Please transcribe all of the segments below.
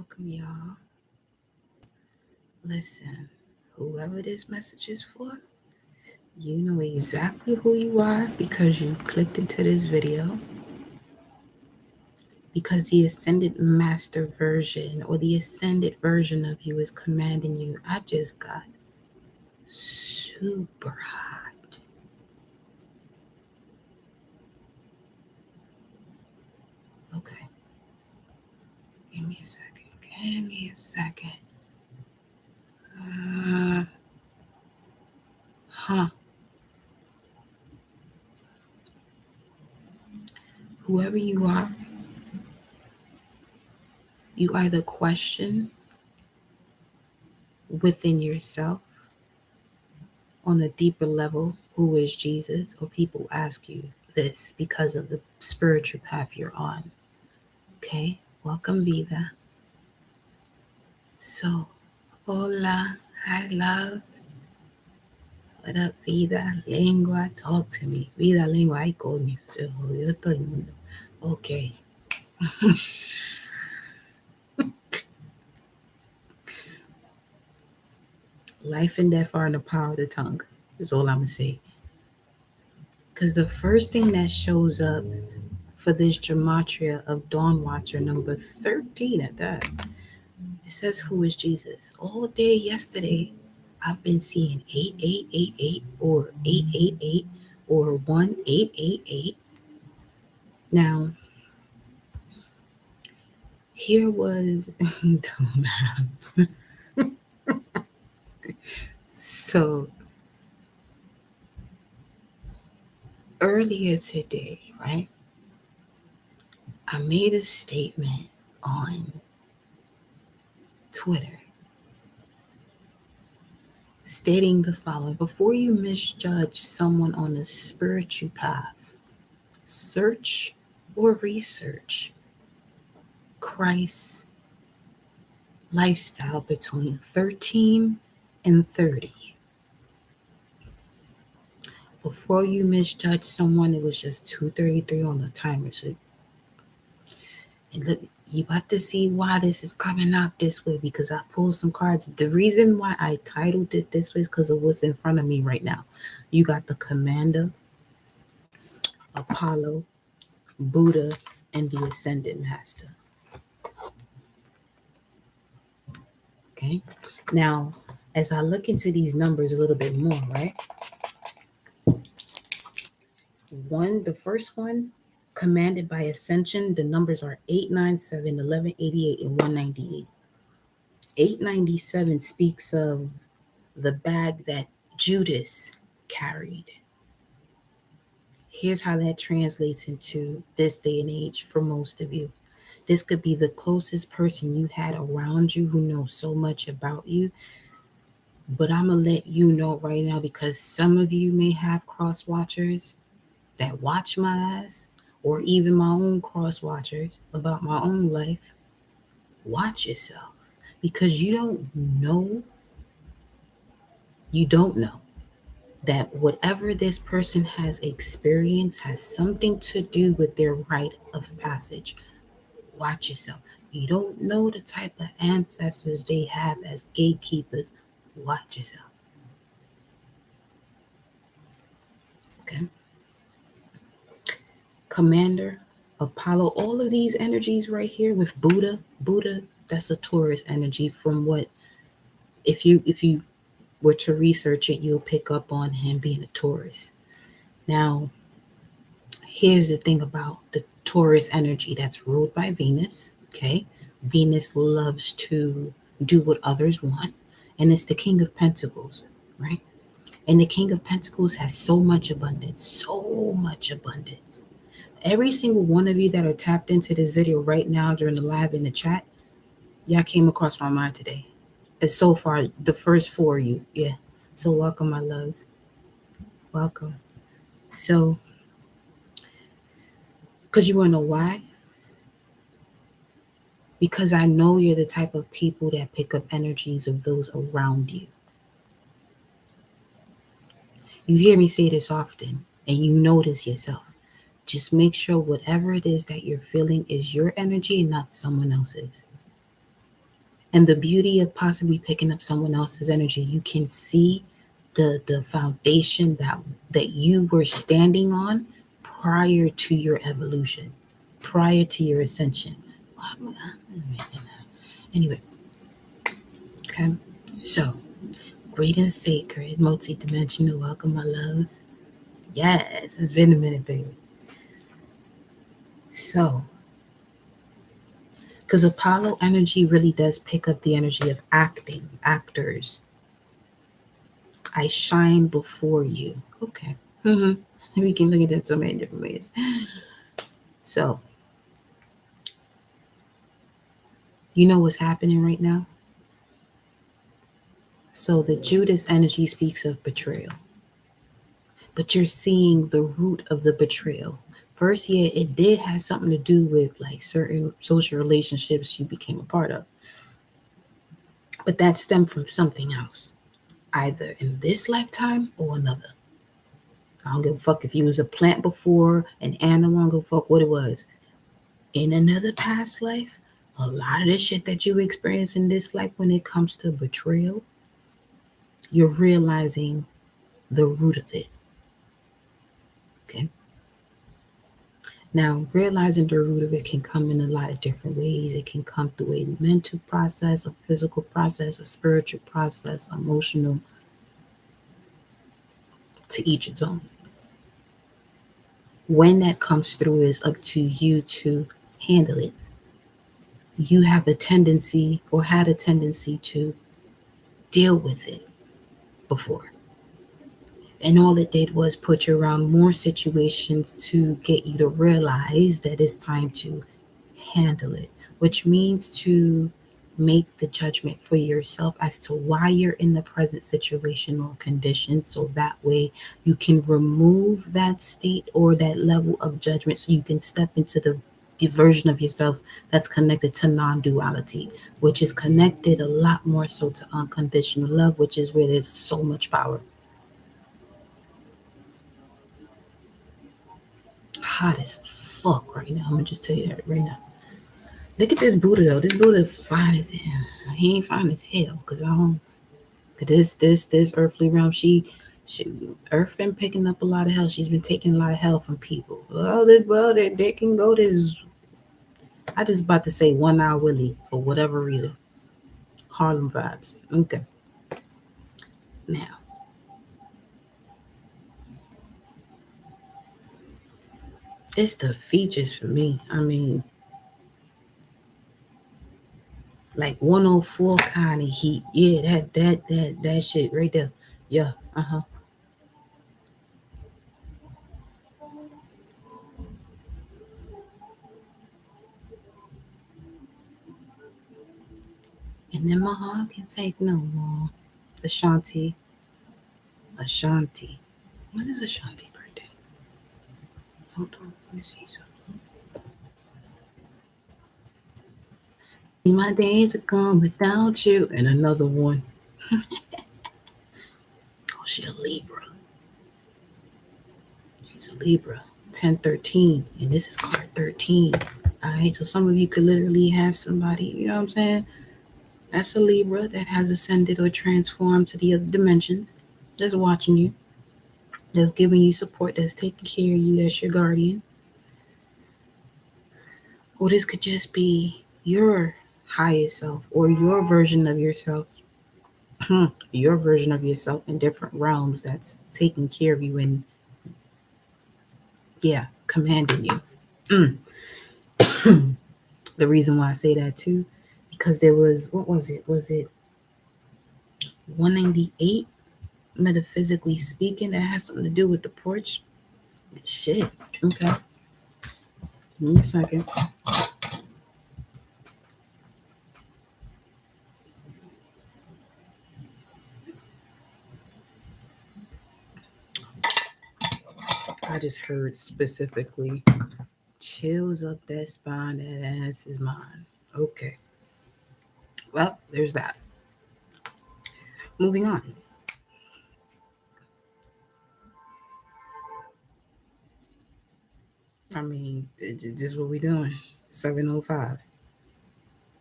Welcome, y'all. Listen, whoever this message is for, you know exactly who you are because you clicked into this video. Because the ascended master version or the ascended version of you is commanding you. I just got super hot. Okay. Give me a second. Give me a second. Uh, huh. Whoever you are, you either question within yourself on a deeper level who is Jesus, or people ask you this because of the spiritual path you're on. Okay, welcome, Vida. So, hola, hi, love. What up, Vida? Lengua, talk to me. Vida, lengua, ay, coño. Se jodió todo el mundo. Okay. Life and death are in the power of the tongue, is all I'm going to say. Because the first thing that shows up for this gematria of Dawn Watcher number 13 at that, it says, who is Jesus? All day yesterday, I've been seeing 8888 or 888 or 1888. Now, here was, don't laugh. So, earlier today, right, I made a statement on Twitter stating the following: before you misjudge someone on a spiritual path, search or research Christ's lifestyle between 13 and 30. Before you misjudge someone, it was just 2:33 on the timer. So, and look, you about to see why this is coming out this way, because I pulled some cards. The reason why I titled it this way is because of what's in front of me right now. You got the Commander, Apollo, Buddha, and the Ascended Master. Okay. Now, as I look into these numbers a little bit more, right? The first one, commanded by Ascension, the numbers are 897, 1188, and 198. 897 speaks of the bag that Judas carried. Here's how that translates into this day and age for most of you. This could be the closest person you had around you who knows so much about you. But I'm going to let you know right now, because some of you may have cross watchers that watch my ass, or even my own cross watchers about my own life. Watch yourself, because you don't know that whatever this person has experienced has something to do with their rite of passage. Watch yourself. You don't know the type of ancestors they have as gatekeepers. Watch yourself. Okay. Commander, Apollo, all of these energies right here with Buddha, that's a Taurus energy. From what, if you were to research it, you'll pick up on him being a Taurus. Now, here's the thing about the Taurus energy that's ruled by Venus. Okay. Venus loves to do what others want, and it's the King of Pentacles, right? And the King of Pentacles has so much abundance, so much abundance. Every single one of you that are tapped into this video right now during the live in the chat, y'all came across my mind today. And so far, the first four of you, yeah. So welcome, my loves. Welcome. So, because you want to know why? Because I know you're the type of people that pick up energies of those around you. You hear me say this often, and you notice yourself. Just make sure whatever it is that you're feeling is your energy and not someone else's. And the beauty of possibly picking up someone else's energy, you can see the foundation that you were standing on prior to your evolution, prior to your ascension. Anyway, okay. So, great and sacred, multi-dimensional, welcome, my loves. Yes, it's been a minute, baby. So, because Apollo energy really does pick up the energy of acting, actors. I shine before you. Okay. Mm-hmm. We can look at it so many different ways. So, you know what's happening right now? So, the Judas energy speaks of betrayal, but you're seeing the root of the betrayal. First, yeah, it did have something to do with like certain social relationships you became a part of, but that stemmed from something else, either in this lifetime or another. I don't give a fuck if you was a plant before, an animal, I don't give a fuck what it was. In another past life, a lot of the shit that you experience in this life when it comes to betrayal, you're realizing the root of it. Okay. Now, realizing the root of it can come in a lot of different ways. It can come through a mental process, a physical process, a spiritual process, emotional, to each its own. When that comes through, is up to you to handle it. You have a tendency or had a tendency to deal with it before. And all it did was put you around more situations to get you to realize that it's time to handle it, which means to make the judgment for yourself as to why you're in the present situation or condition. So that way you can remove that state or that level of judgment so you can step into the version of yourself that's connected to non-duality, which is connected a lot more so to unconditional love, which is where there's so much power. Hot as fuck right now. I'm gonna just tell you that right now. Look at this Buddha though. This Buddha fine as hell. He ain't fine as hell because I don't. Cause this earthly realm. She Earth been picking up a lot of hell. She's been taking a lot of hell from people. They can go this. I just about to say 1 hour Willie for whatever reason. Harlem vibes. Okay. Now it's the features for me. I mean, like 104 kind of heat. Yeah, that shit right there. Yeah. Uh-huh. And then my heart can take no more. Ashanti. Ashanti. When is Ashanti birthday? Hold on, let me see something. My days are gone without you. And another one. Oh, she a Libra. She's a Libra. 1013. And this is card 13. Alright, so some of you could literally have somebody, you know what I'm saying? That's a Libra that has ascended or transformed to the other dimensions. That's watching you. That's giving you support. That's taking care of you. That's your guardian. Or this could just be your highest self or your version of yourself. Your version of yourself in different realms that's taking care of you and, yeah, commanding you. The reason why I say that too, because there was, what was it? Was it 198? Metaphysically speaking, that has something to do with the porch. Shit. Okay. Give me a second. I just heard specifically chills up that spine, that ass is mine. Okay. Well, there's that. Moving on. I mean, this is what we doing. 7:05.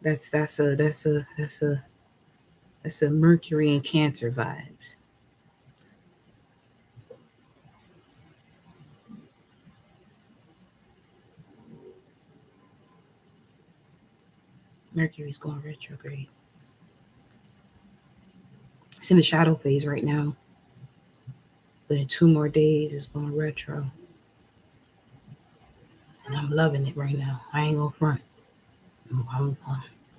That's a Mercury and Cancer vibes. Mercury's going retrograde. It's in the shadow phase right now, but in 2 more days it's going retro, and I'm loving it right now. I ain't gonna front. I'm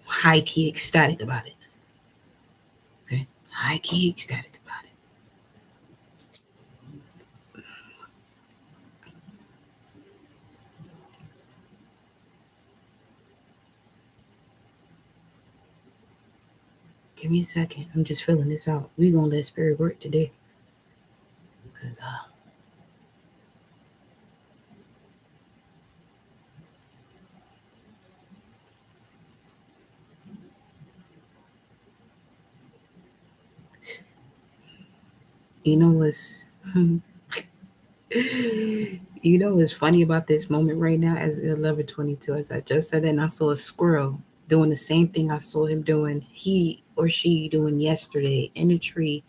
high key ecstatic about it. Okay, high key ecstatic about it. Give me a second. I'm just filling this out. We gonna let spirit work today, cause you know what's you know what's funny about this moment right now as 11:22, as I just said, and I saw a squirrel doing the same thing I saw him doing, he or she doing yesterday in the tree.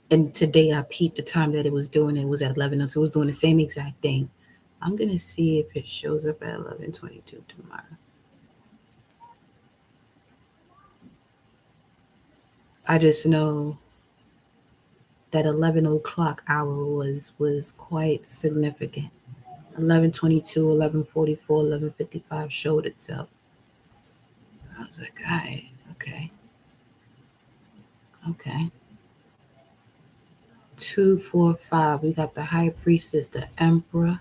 And today I peeped the time that it was doing. It was at 11:02. It was doing the same exact thing. I'm gonna see if it shows up at 11:22 tomorrow. I just know that 11 o'clock hour was quite significant. 11:22, 11:44, 11:55 showed itself. I was like, all right, okay, okay. 2, 4, 5. We got the high priestess, the emperor.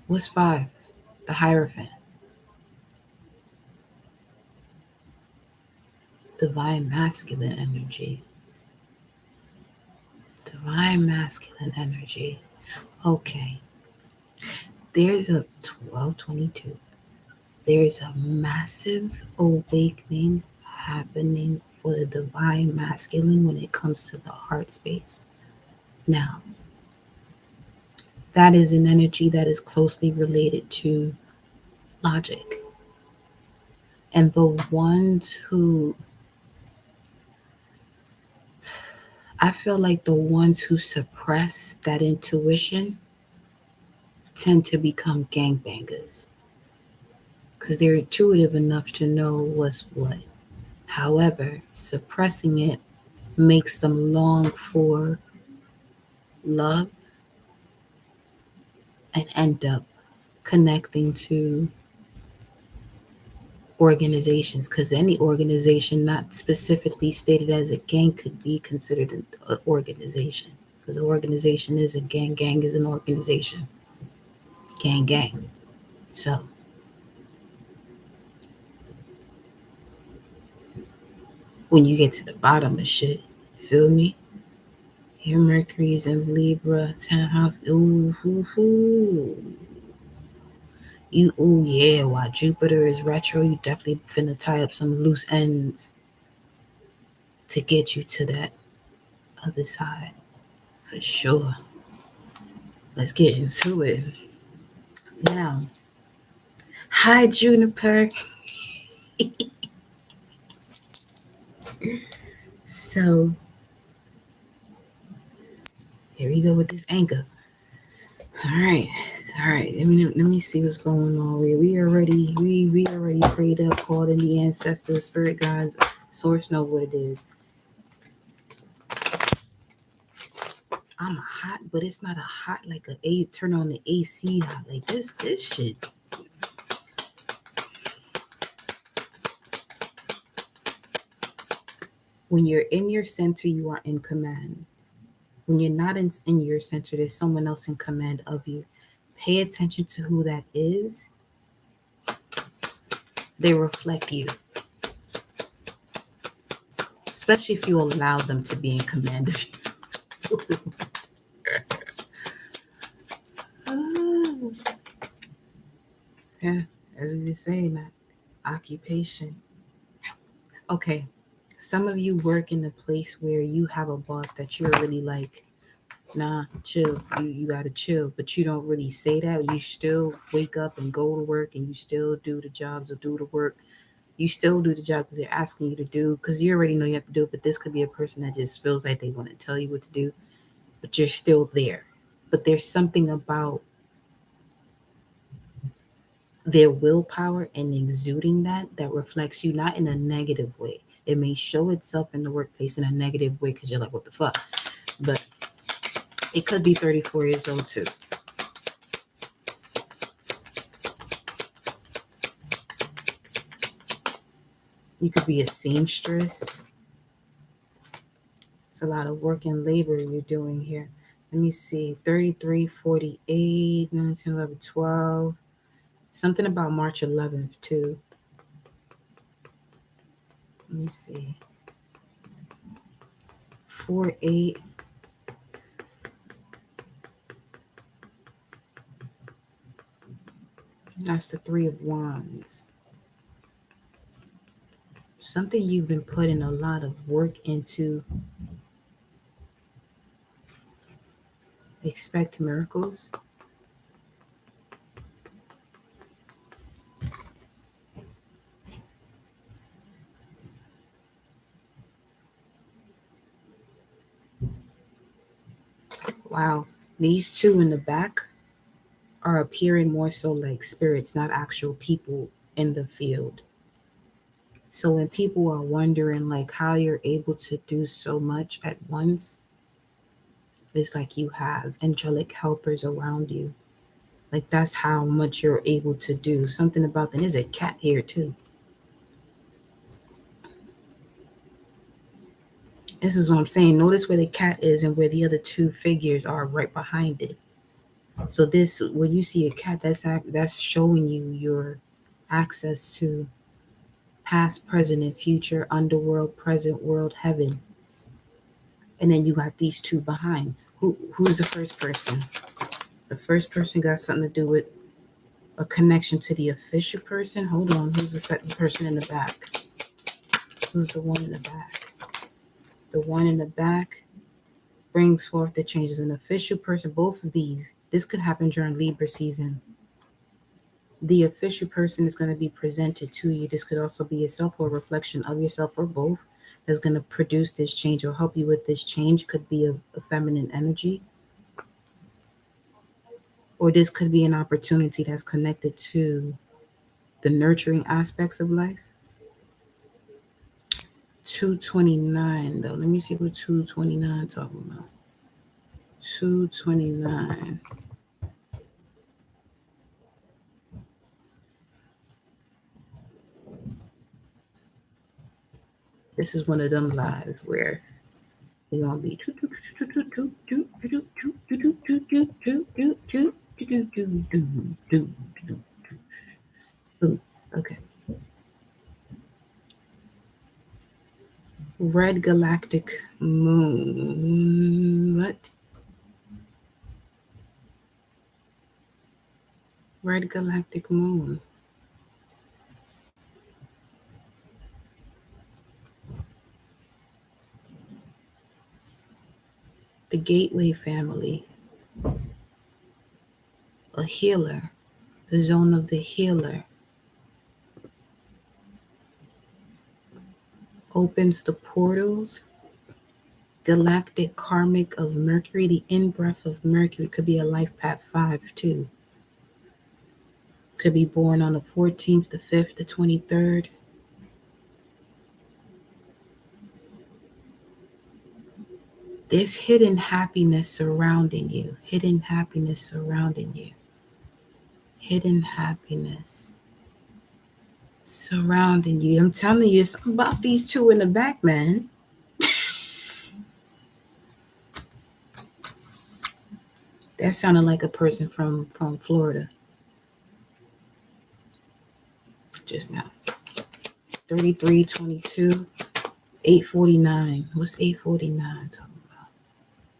What's 5? The Hierophant. Divine masculine energy. Divine masculine energy. Okay. There's a 12:22. There's a massive awakening happening for the divine masculine when it comes to the heart space. Now, that is an energy that is closely related to logic. And the ones who, I feel like the ones who suppress that intuition tend to become gangbangers because they're intuitive enough to know what's what. However, suppressing it makes them long for love and end up connecting to organizations, because any organization not specifically stated as a gang could be considered an organization, because an organization is a gang, gang is an organization, gang, gang. So when you get to the bottom of shit, feel me? Your Mercury's in Libra, 10th house. Ooh, hoo, hoo. You, ooh, yeah. While Jupiter is retro, you definitely finna tie up some loose ends to get you to that other side for sure. Let's get into it now. Hi, Juniper. So here we go with this anchor. All right. All right, let me see what's going on. We already prayed up, called in the ancestors, spirit guides, source know what it is. I'm hot, but it's not a hot like a turn on the AC hot. Like this shit. When you're in your center, you are in command. When you're not in your center, there's someone else in command of you. Pay attention to who that is. They reflect you. Especially if you allow them to be in command of you. Yeah, as we were saying, that occupation. Okay, some of you work in a place where you have a boss that you're really like, Nah, chill. You gotta chill. But you don't really say that. You still wake up and go to work, and you still do the jobs or do the work. You still do the job that they're asking you to do because you already know you have to do it. But this could be a person that just feels like they want to tell you what to do, but you're still there. But there's something about their willpower and exuding that reflects you not in a negative way. It may show itself in the workplace in a negative way because you're like, what the fuck? But it could be 34 years old too. You could be a seamstress. It's a lot of work and labor you're doing here. Let me see. 33, 48, 19, 11, 12. Something about March 11th too. Let me see. 4, 8. That's the 3 of Wands. Something you've been putting a lot of work into. Expect miracles. Wow. These two in the back are appearing more so like spirits, not actual people in the field. So when people are wondering like how you're able to do so much at once, it's like you have angelic helpers around you. Like that's how much you're able to do. Something about that. There's a cat here too. This is what I'm saying. Notice where the cat is and where the other two figures are right behind it. So this, when you see a cat, that's showing you your access to past, present, and future, underworld, present world, heaven. And then you got these two behind. Who's the first person? The first person got something to do with a connection to the official person. Hold on. Who's the second person in the back? Who's the one in the back? The one in the back brings forth the changes. An official person, both of these, this could happen during Libra season. The official person is going to be presented to you. This could also be yourself or a reflection of yourself or both that's going to produce this change or help you with this change. Could be a feminine energy. Or this could be an opportunity that's connected to the nurturing aspects of life. 229 though. Let me see what 229 talking about. 229. This is one of them lives where we're gonna be okay. Red galactic moon. What? Red galactic moon. The Gateway family. A healer. The zone of the healer. Opens the portals. Galactic karmic of Mercury. The in-breath of Mercury could be a life path 5 too. Could be born on the 14th, the 5th, the 23rd. There's hidden happiness surrounding you. Hidden happiness surrounding you. Hidden happiness surrounding you. I'm telling you, it's about these two in the back, man. That sounded like a person from Florida just now. 33, 22, 849. What's 849 talking about?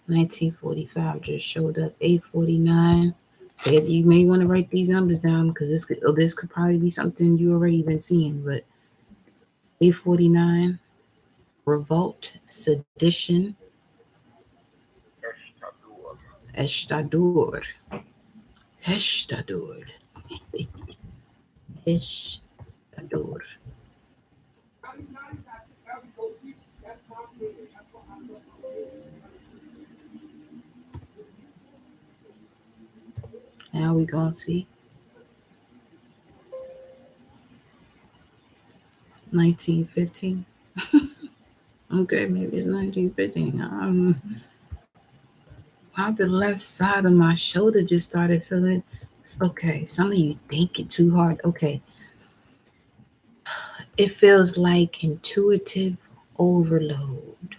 1945 just showed up. 849. You may want to write these numbers down because this could probably be something you already been seeing. But 849, revolt, sedition, Estador. Estador. Estador. Now we gonna see 1915. Okay, maybe it's 1915. Why the left side of my shoulder just started feeling. Okay, some of you thinking too hard. Okay, it feels like intuitive overload.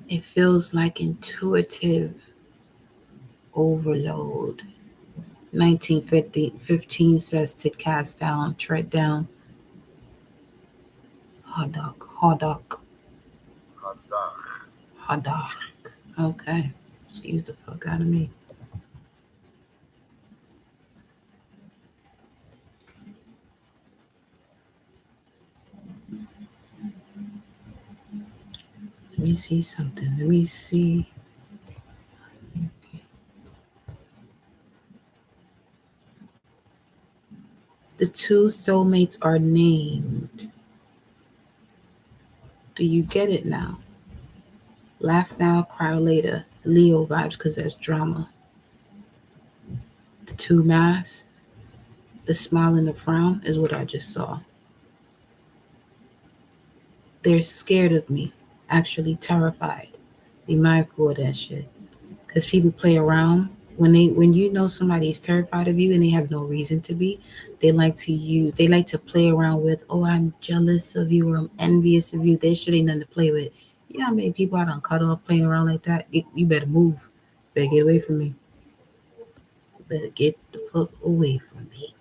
It feels like intuitive overload. 1915 says to cast down, tread down. Hadak, Hadak, Hadak. Okay, excuse the fuck out of me. Let me see something. Let me see. The two soulmates are named. Do you get it now? Laugh now, cry later. Leo vibes because that's drama. The two masks, the smile and the frown is what I just saw. They're scared of me, actually terrified. Be mindful of that shit. Because people play around. When you know somebody is terrified of you and they have no reason to be, they like to play around with, oh, I'm jealous of you or I'm envious of you. There should ain't nothing to play with. You know how many people I done cut off playing around like that? You better move. Better get away from me. Better get the fuck away from me.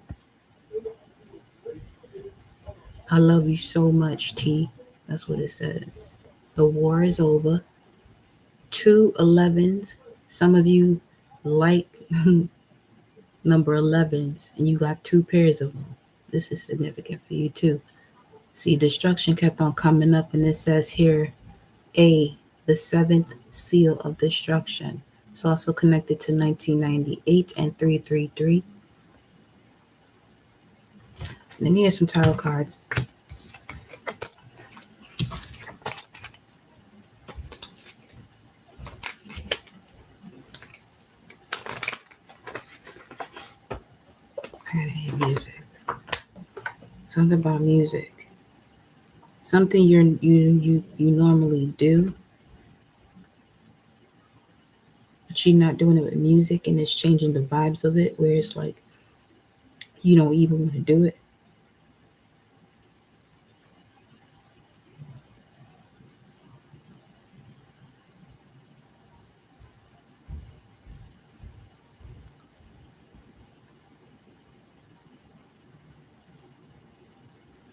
I love you so much, T. That's what it says. The war is over. 2 11s. Some of you like number 11s, and you got 2 pairs of them. This is significant for you too. See, destruction kept on coming up, and it says here, A, the seventh seal of destruction. It's also connected to 1998 and 333. Let me get some tarot cards. I gotta hear music. Something about music. Something you normally do, but you're not doing it with music, and it's changing the vibes of it. Where it's like you don't even want to do it.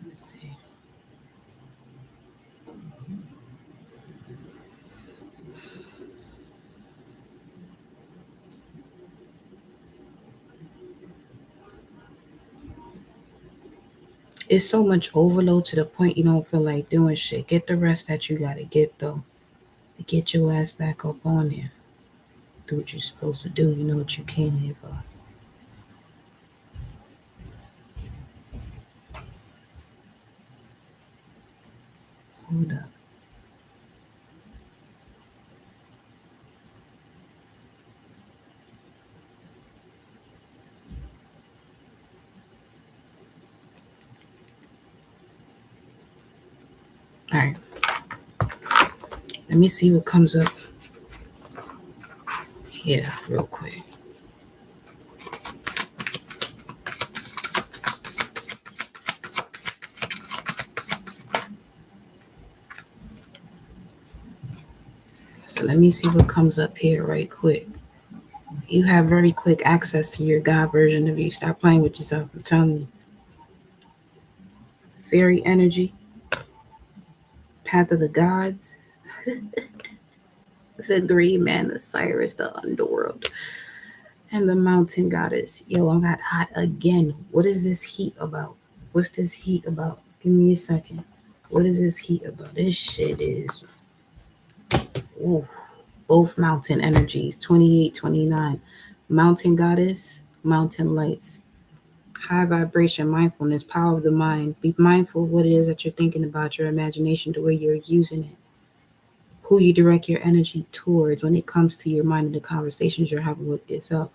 Let's see. It's so much overload to the point you don't feel like doing shit. Get the rest that you gotta get though. Get your ass back up on there. Do what you're supposed to do. You know what you came here for. Hold up. All right. Let me see what comes up. Yeah, real quick. So let me see what comes up here right quick. You have very quick access to your God version of you. Stop playing with yourself. I'm telling you. Fairy energy. Path of the gods. The green man, the Cyrus, the underworld. And the mountain goddess. Yo, I got hot again. What is this heat about? What's this heat about? Give me a second. What is this heat about? This shit is. Ooh. Both mountain energies, 28, 29. Mountain goddess, mountain lights. High vibration, mindfulness, power of the mind. Be mindful of what it is that you're thinking about, your imagination, the way you're using it, who you direct your energy towards when it comes to your mind and the conversations you're having with yourself.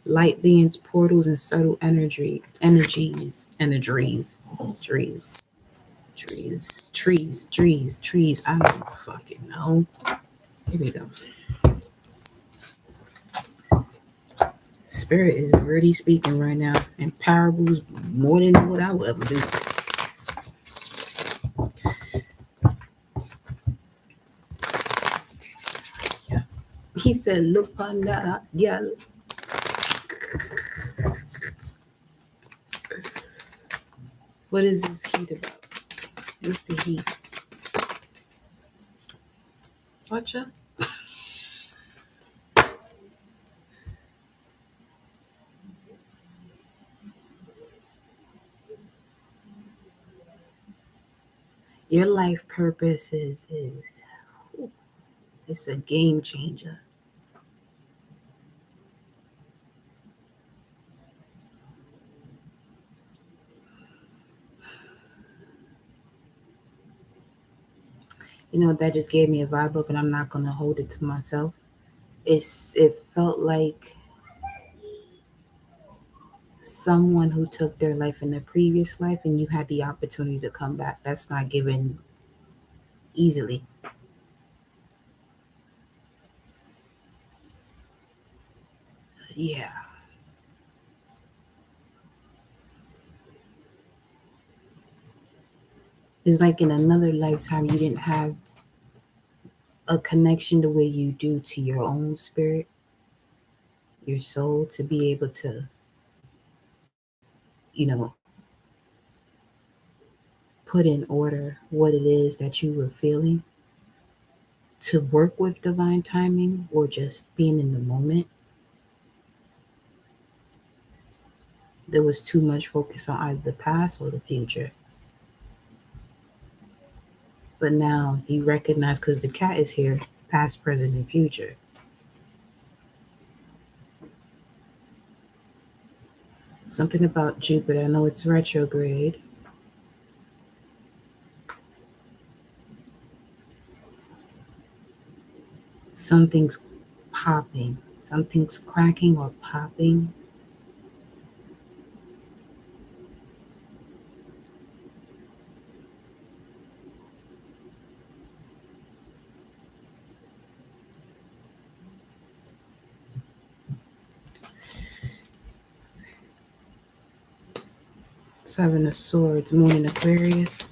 Light beings, portals, and subtle energies, trees. I don't fucking know. Here we go. Spirit is really speaking right now in parables more than what I would ever do. Yeah. He said, look on that, yeah. What is this heat about? What's the heat? Watch out. Your life purpose is it's a game changer. You know, that just gave me a vibe up, and I'm not gonna hold it to myself. It felt like someone who took their life in their previous life, and you had the opportunity to come back. That's not given easily. Yeah. It's like in another lifetime you didn't have a connection the way you do to your own spirit, your soul, to be able to, you know, put in order what it is that you were feeling, to work with divine timing or just being in the moment. There was too much focus on either the past or the future. But now you recognize, because the cat is here, past, present, and future. Something about Jupiter. I know it's retrograde. Something's popping. Something's cracking or popping. Seven of Swords, Moon in Aquarius.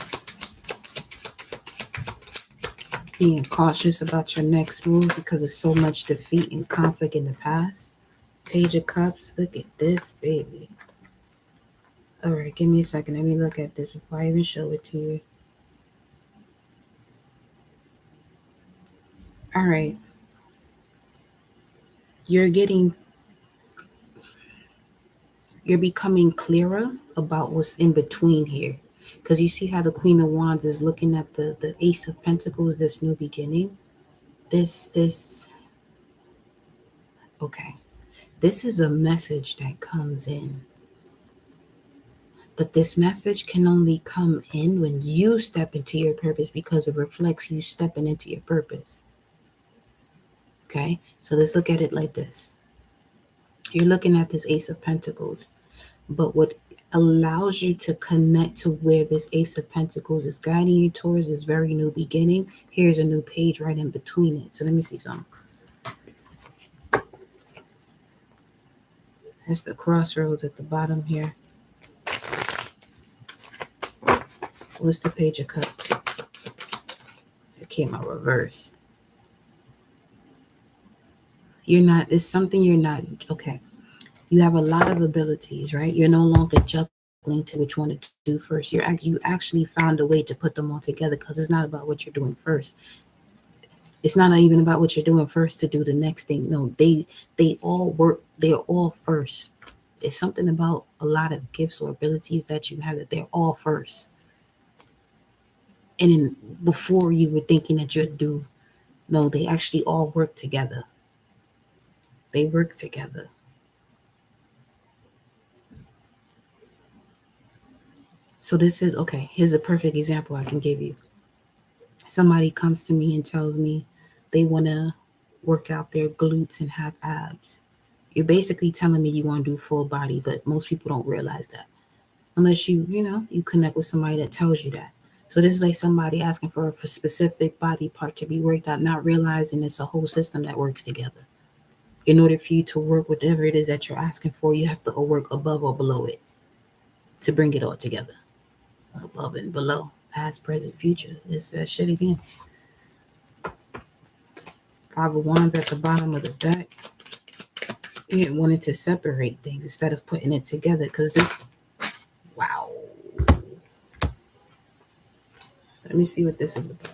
Being cautious about your next move because of so much defeat and conflict in the past. Page of Cups. Look at this, baby. All right, give me a second. Let me look at this before I even show it to you. All right. You're becoming clearer about what's in between here. Because you see how the Queen of Wands is looking at the Ace of Pentacles, this new beginning. Okay. This is a message that comes in. But this message can only come in when you step into your purpose, because it reflects you stepping into your purpose. Okay? So let's look at it like this. You're looking at this Ace of Pentacles. But what allows you to connect to where this Ace of Pentacles is guiding you towards this very new beginning, here's a new page right in between it. So let me see something. That's the crossroads at the bottom here. What's the Page of Cups? It came out reverse. It's something you're not, okay. You have a lot of abilities, right? You're no longer juggling to which one to do first. You actually found a way to put them all together, because it's not about what you're doing first. It's not even about what you're doing first to do the next thing. No, they all work. They're all first. It's something about a lot of gifts or abilities that you have that they're all first. And then before you were thinking that you'd do No, they actually all work together. They work together. So this is okay. Here's a perfect example I can give you. Somebody comes to me and tells me they want to work out their glutes and have abs. You're basically telling me you want to do full body, but most people don't realize that unless you connect with somebody that tells you that. So this is like somebody asking for a specific body part to be worked out, not realizing it's a whole system that works together. In order for you to work whatever it is that you're asking for, you have to work above or below it to bring it all together. Above and below, past, present, future. It's that shit again. Five of Wands at the bottom of the deck. You wanted to separate things instead of putting it together because this, wow. Let me see what this is about.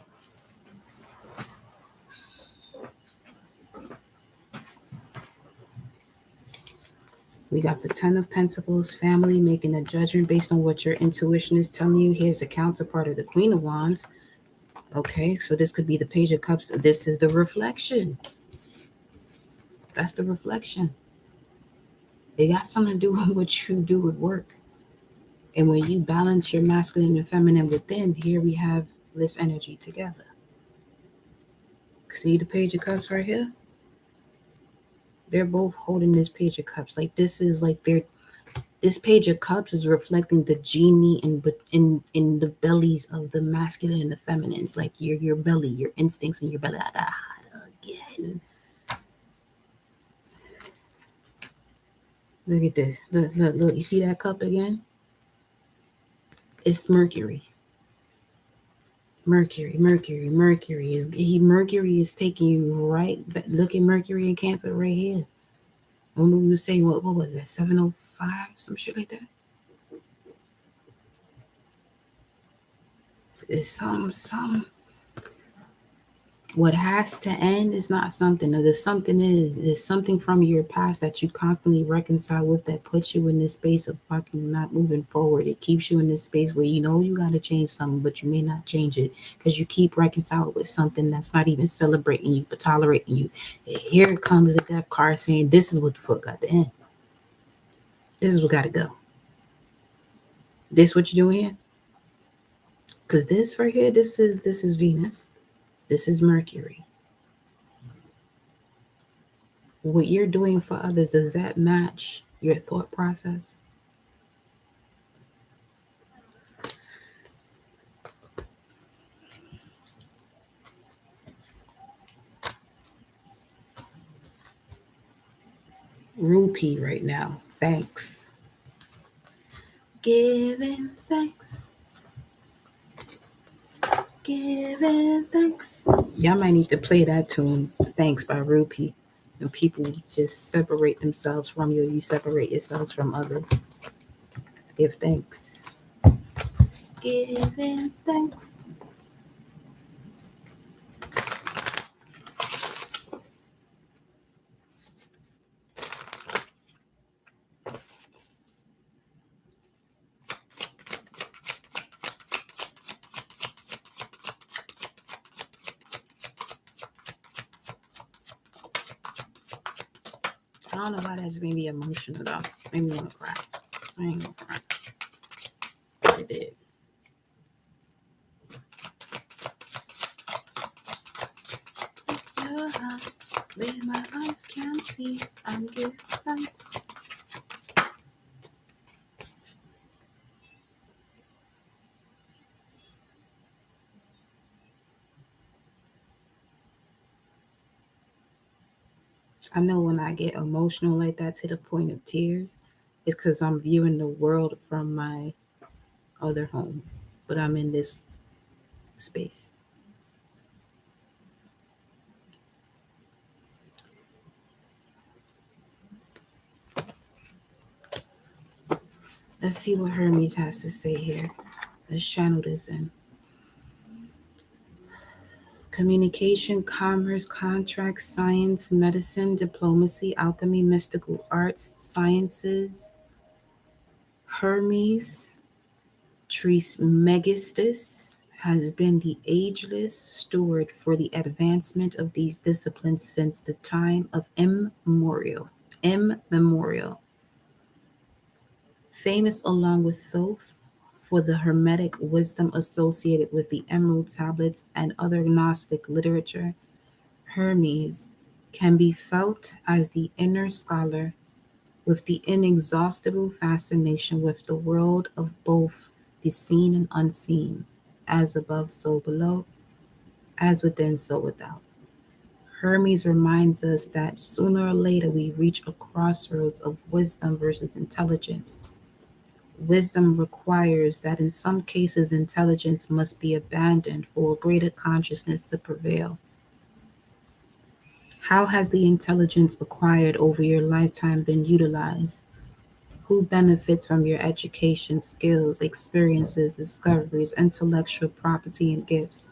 We got the Ten of Pentacles, family, making a judgment based on what your intuition is telling you. Here's the counterpart of the Queen of Wands. Okay, so this could be the Page of Cups. This is the reflection. That's the reflection. It got something to do with what you do at work. And when you balance your masculine and feminine within, here we have this energy together. See the Page of Cups right here? They're both holding this Page of Cups. Like this is like this Page of Cups is reflecting the genie in the bellies of the masculine and the feminines. Like your belly, your instincts in your belly. I got hot again. Look at this. Look. You see that cup again? It's Mercury. Mercury is taking you right back. Look at Mercury in Cancer right here. Remember we were saying what was that? 705, some shit like that. It's some. What has to end is not something, or there's something from your past that you constantly reconcile with that puts you in this space of fucking not moving forward. It keeps you in this space where you got to change something, but you may not change it because you keep reconciling with something that's not even celebrating you, but tolerating you. Here comes a death card saying, this is what the fuck got to end. This is what got to go. This what you're doing here? Because this right here, this is Venus. This is Mercury. What you're doing for others, does that match your thought process? Rupee right now. Thanks. Giving thanks. Giving thanks. Y'all might need to play that tune, Thanks by Rupee. And people just separate themselves from you. You separate yourselves from others. Give thanks. Giving thanks. I don't know why that just made me emotional though. Made me want to cry. I ain't gonna cry. But it did. Your heart, where my eyes can't see, I'm giving thanks. I know when I get emotional like that to the point of tears, it's because I'm viewing the world from my other home, but I'm in this space. Let's see what Hermes has to say here. Let's channel this in. Communication, commerce, contracts, science, medicine, diplomacy, alchemy, mystical arts, sciences. Hermes, Trismegistus has been the ageless steward for the advancement of these disciplines since the time of immemorial. Immemorial. Famous along with Thoth for the hermetic wisdom associated with the Emerald Tablets and other Gnostic literature, Hermes can be felt as the inner scholar with the inexhaustible fascination with the world of both the seen and unseen, as above, so below, as within, so without. Hermes reminds us that sooner or later we reach a crossroads of wisdom versus intelligence. Wisdom requires that in some cases intelligence must be abandoned for a greater consciousness to prevail. How has the intelligence acquired over your lifetime been utilized? Who benefits from your education, skills, experiences, discoveries, intellectual property, and gifts?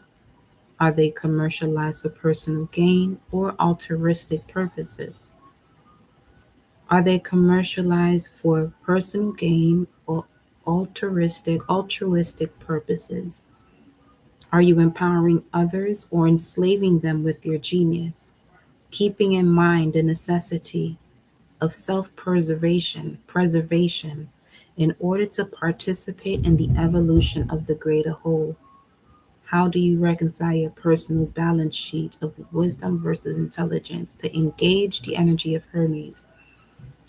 Are they commercialized for personal gain or altruistic purposes? Are they commercialized for personal gain or altruistic purposes? Are you empowering others or enslaving them with your genius? Keeping in mind the necessity of preservation, in order to participate in the evolution of the greater whole. How do you reconcile your personal balance sheet of wisdom versus intelligence to engage the energy of Hermes?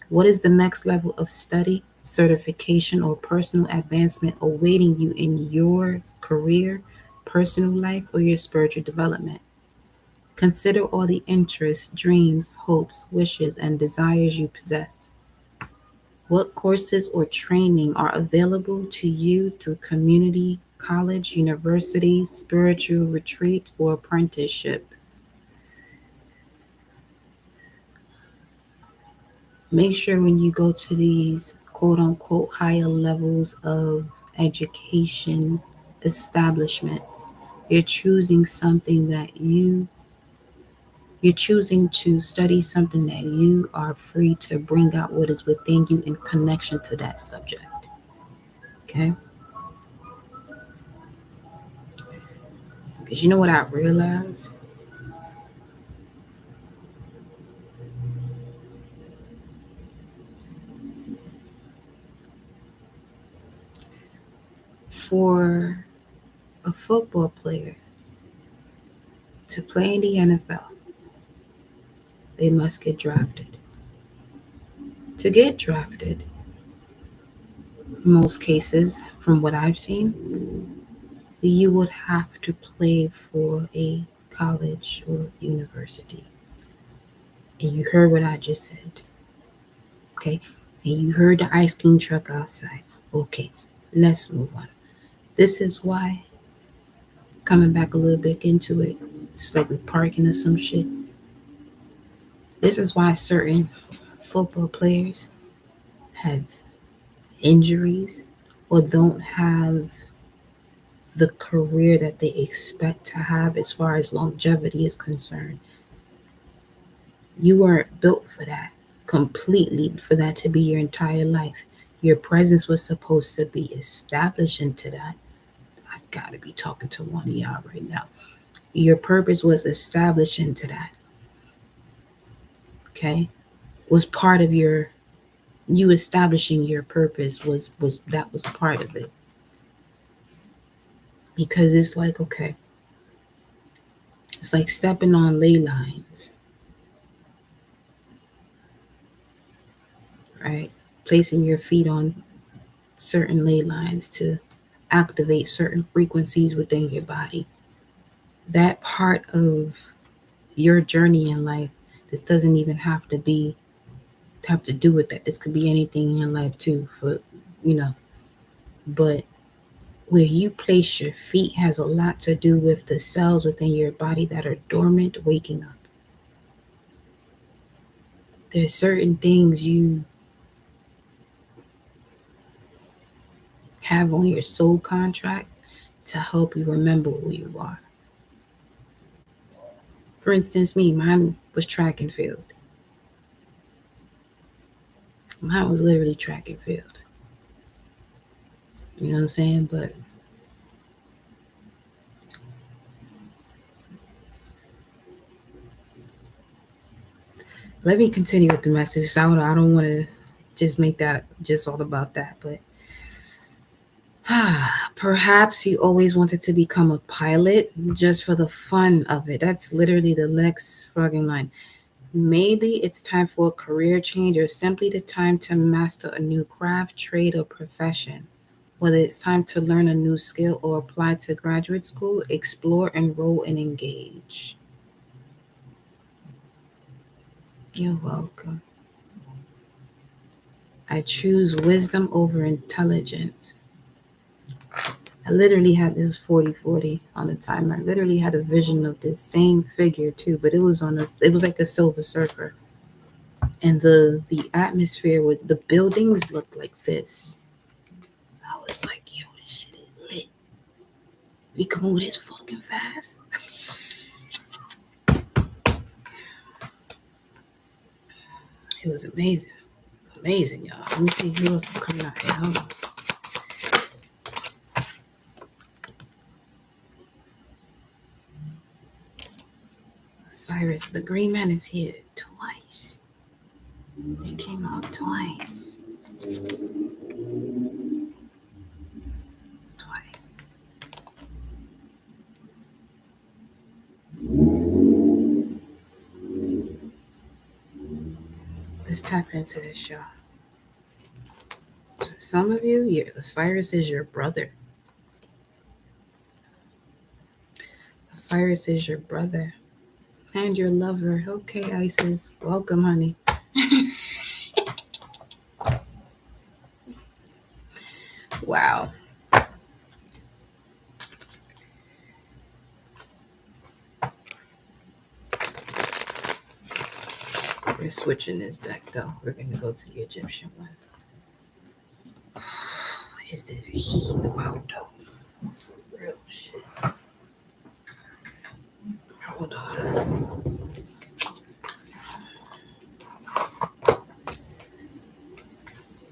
What is the next level of study, certification, or personal advancement awaiting you in your career, personal life, or your spiritual development? Consider all the interests, dreams, hopes, wishes, and desires you possess. What courses or training are available to you through community, college, university, spiritual retreat, or apprenticeship? Make sure when you go to these quote unquote higher levels of education establishments, you're choosing something that you're choosing to study something that you are free to bring out what is within you in connection to that subject. Okay? Because you know what I realized? For a football player to play in the NFL, they must get drafted. To get drafted, in most cases, from what I've seen, you would have to play for a college or university. And you heard what I just said. Okay? And you heard the ice cream truck outside. Okay, let's move on. This is why, coming back a little bit into it, it's like we're parking or some shit. This is why certain football players have injuries or don't have the career that they expect to have as far as longevity is concerned. You weren't built for that, completely for that to be your entire life. Your presence was supposed to be established into that. I've got to be talking to one of y'all right now. Your purpose was established into that. Okay? Was part of you establishing your purpose was that was part of it. Because it's like, okay, it's like stepping on ley lines, right? Placing your feet on certain ley lines to activate certain frequencies within your body. That part of your journey in life, this doesn't even have to do with that. This could be anything in your life too, for but where you place your feet has a lot to do with the cells within your body that are dormant waking up. There's certain things you have on your soul contract to help you remember who you are. For instance, mine was track and field. Mine was literally track and field. You know what I'm saying? But Let me continue with the message. So I don't want to just make that just all about that, but perhaps you always wanted to become a pilot just for the fun of it. That's literally the next fucking line. Maybe it's time for a career change or simply the time to master a new craft, trade, or profession. Whether it's time to learn a new skill or apply to graduate school, explore, enroll, and engage. You're welcome. I choose wisdom over intelligence. I literally had this 40/40 on the timer. I literally had a vision of this same figure too, but it was like a silver surfer. And the atmosphere with the buildings looked like this. I was like, yo, this shit is lit. We can move this fucking fast. It was amazing. Amazing, y'all. Let me see who else is coming out here. Hold on. Cyrus, the green man is here twice. He came out twice. Twice. Let's tap into this, y'all. Some of you, the Cyrus is your brother. Cyrus is your brother. And your lover. Okay, Isis. Welcome, honey. Wow. We're switching this deck, though. We're going to go to the Egyptian one. What is this heat about, though? Some real shit. Hold on.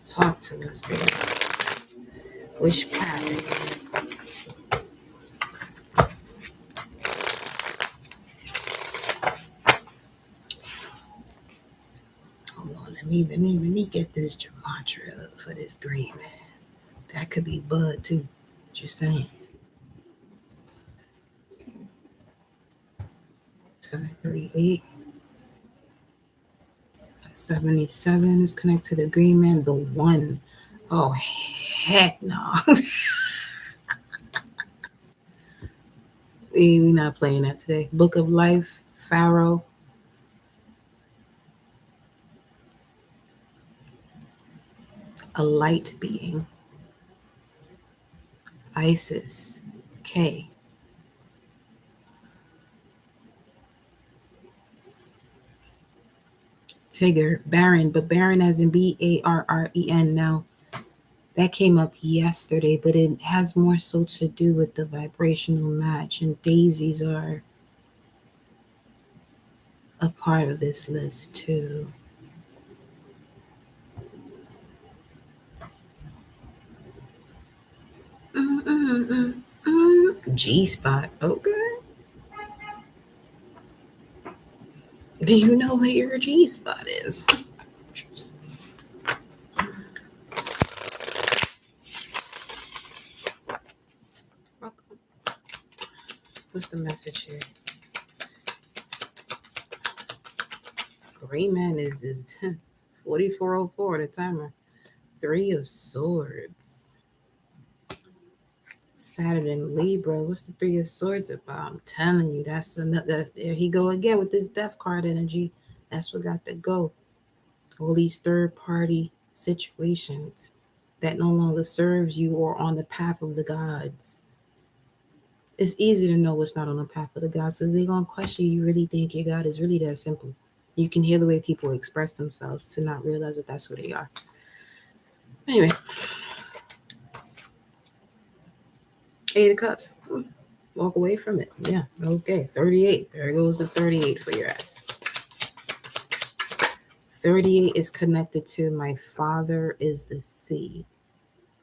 Talk to us, baby. Which path? Hold on, let me get this gematria up for this green man. That could be Bud too. Just saying. 738. 77 is connected to the green man. The one. Oh heck no. We're not playing that today. Book of Life, Pharaoh. A light being. Isis. K. Tigger. Baron, but Baron as in Barren. Now, that came up yesterday, but it has more so to do with the vibrational match, and daisies are a part of this list too. G-spot, okay. Do you know where your G-spot is? What's the message here? Green man is 4404 the timer. 3 of Swords. Saturn in Libra. What's the 3 of Swords about? I'm telling you, that's there he go again with this death card energy. That's what got to go. All these third party situations that no longer serves you or on the path of the gods. It's easy to know what's not on the path of the gods, so they're going to question you really think your God is really that simple. You can hear the way people express themselves to not realize that that's who they are. Anyway. 8 of Cups. Walk away from it. Yeah, okay. 38. There goes the 38 for your ass. 38 is connected to my father is the sea.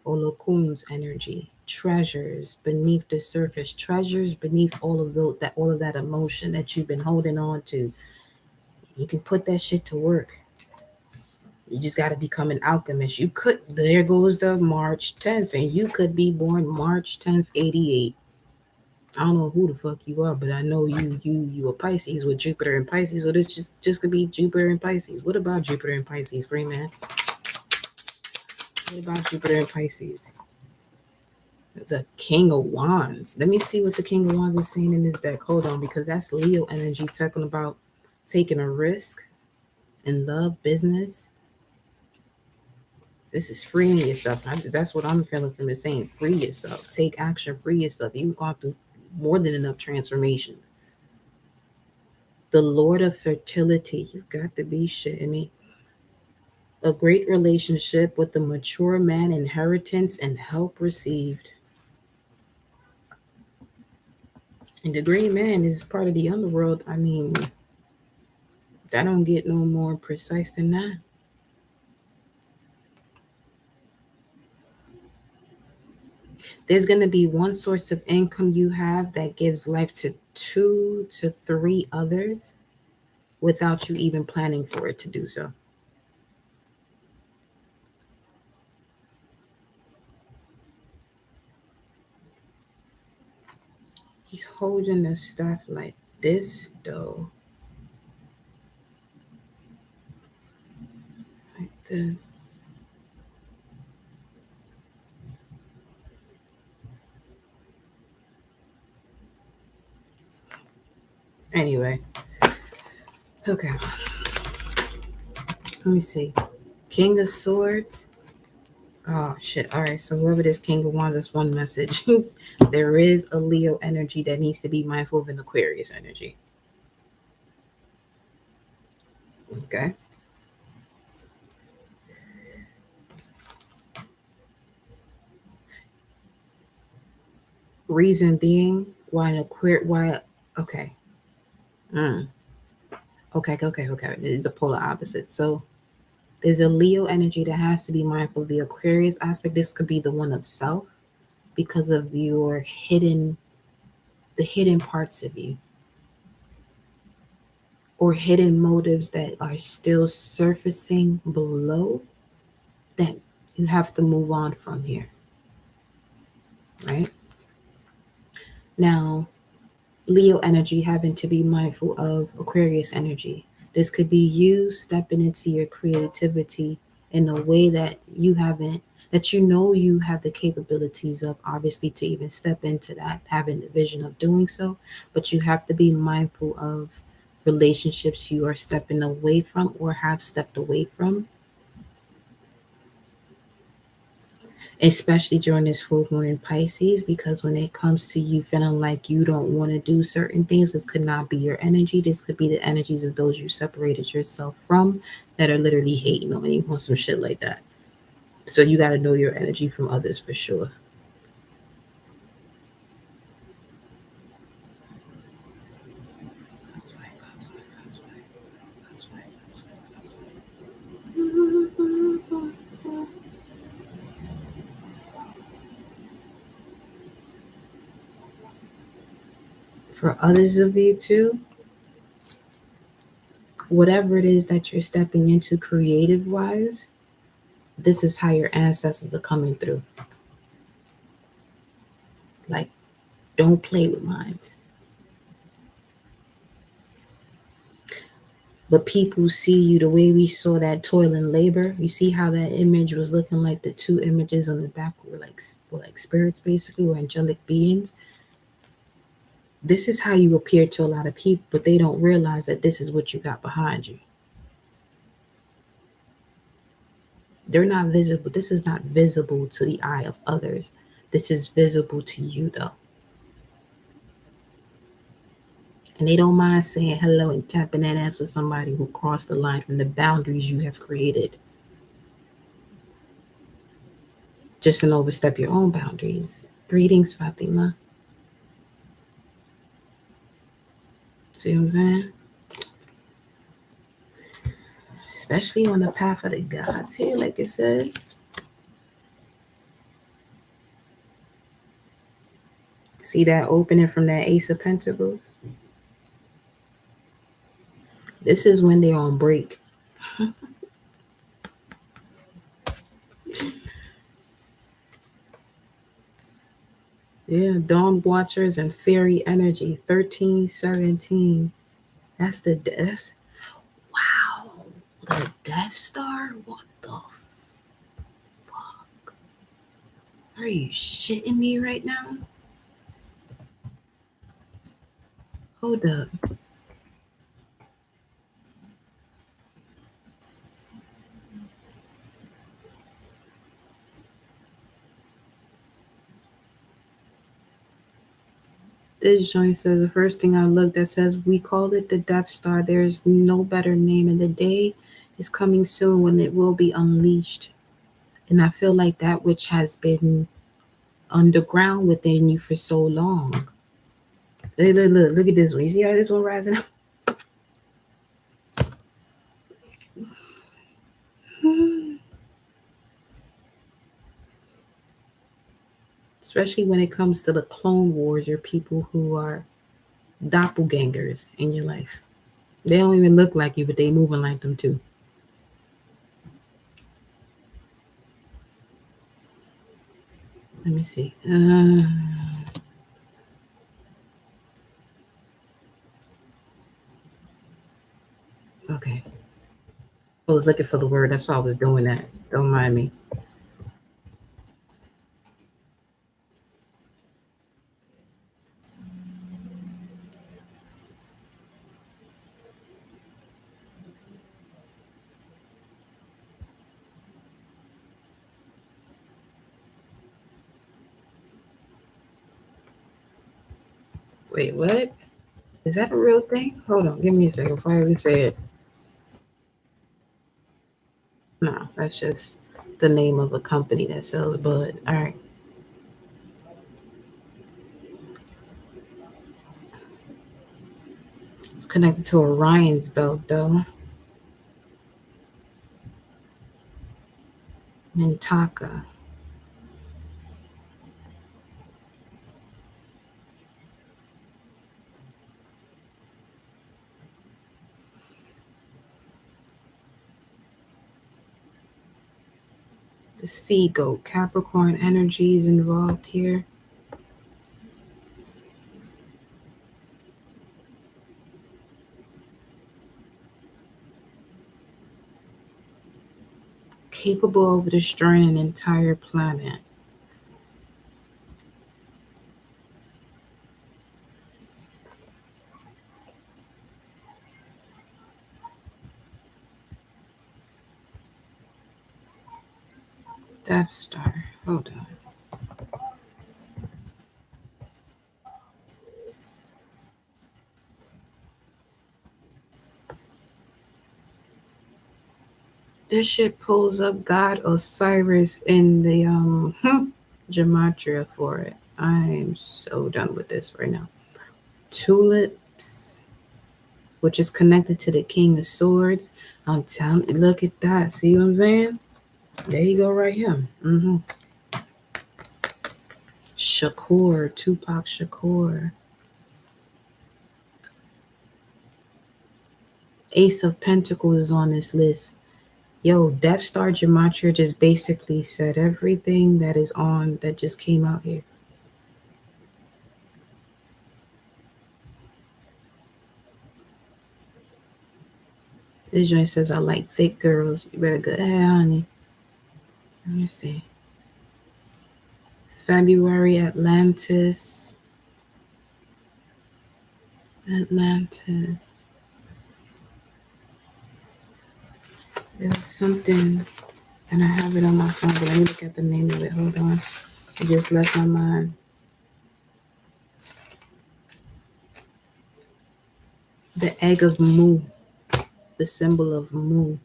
Olokun's energy. Treasures beneath the surface. Treasures beneath all of that emotion that you've been holding on to. You can put that shit to work. You just got to become an alchemist. You could, there goes the March 10th, and you could be born March 10th, 88. I don't know who the fuck you are, but I know you a Pisces with Jupiter and Pisces. So this just could be Jupiter and Pisces. What about Jupiter and Pisces, Green Man? What about Jupiter and Pisces? The King of Wands. Let me see what the King of Wands is saying in this deck. Hold on, because that's Leo energy talking about taking a risk in love, business. This is freeing yourself. That's what I'm feeling from it, saying free yourself. Take action, free yourself. You've gone through more than enough transformations. The Lord of Fertility. You've got to be shitting me. A great relationship with the mature man, inheritance and help received. And the green man is part of the underworld. I mean, that don't get no more precise than that. There's going to be one source of income you have that gives life to 2 to 3 others without you even planning for it to do so. He's holding the stuff like this, though. Like this. Anyway. Okay. Let me see. King of Swords. Oh, shit. All right. So whoever this King of Wands, that's one message. There is a Leo energy that needs to be mindful of an Aquarius energy. Okay. Reason being why an okay. Mm. Okay. This is the polar opposite. So there's a Leo energy that has to be mindful of the Aquarius aspect. This could be the one of self because of the hidden parts of you or hidden motives that are still surfacing below that you have to move on from here. Right? Now, Leo energy having to be mindful of Aquarius energy. This could be you stepping into your creativity in a way that you haven't, that you know you have the capabilities of, obviously, to even step into that, having the vision of doing so. But you have to be mindful of relationships you are stepping away from or have stepped away from, especially during this full moon in Pisces, because when it comes to you feeling like you don't want to do certain things, this could not be your energy. This could be the energies of those you separated yourself from that are literally hating on you on some shit like that. So you got to know your energy from others for sure. For others of you too, whatever it is that you're stepping into creative wise, this is how your ancestors are coming through. Like, don't play with minds. But people see you the way we saw that toil and labor. You see how that image was looking like the two images on the back were like spirits, basically, or angelic beings. This is how you appear to a lot of people, but they don't realize that this is what you got behind you. They're not visible. This is not visible to the eye of others. This is visible to you, though. And they don't mind saying hello and tapping that ass with somebody who crossed the line from the boundaries you have created. Just to overstep your own boundaries. Greetings, Fatima. See what I'm saying? Especially on the path of the gods here, like it says. See that opening from that Ace of Pentacles? This is when they're on break. Yeah, Dawn Watchers and Fairy Energy, 1317. That's the death. Wow. The Death Star? What the fuck? Are you shitting me right now? Hold up. This joint says the first thing I looked at says we called it the Death Star. There's no better name, and the day is coming soon when it will be unleashed. And I feel like that which has been underground within you for so long. Look at this one. You see how this one rising up? Especially when it comes to the Clone Wars or people who are doppelgangers in your life. They don't even look like you, but they moving like them too. Let me see. Okay. I was looking for the word. That's why I was doing that. Don't mind me. Wait, what? Is that a real thing? Hold on. Give me a second before I even say it. No, that's just the name of a company that sells bud. All right. It's connected to Orion's belt, though. Mintaka. The sea goat. Capricorn energy is involved here. Capable of destroying an entire planet. Death Star. Hold on. This shit pulls up God Osiris in the gematria for it. I'm so done with this right now. Tulips, which is connected to the King of Swords. I'm telling you, look at that. See what I'm saying? There you go, right here. Shakur, Tupac Shakur. Ace of Pentacles is on this list. Yo, Death Star Gematria just basically said everything that is on that just came out here. This joint says I like thick girls. You better go ahead, honey. Let me see. February, Atlantis. Atlantis. There was something, and I have it on my phone, but let me look at the name of it. Hold on. It just left my mind. The egg of Mu. The symbol of Mu.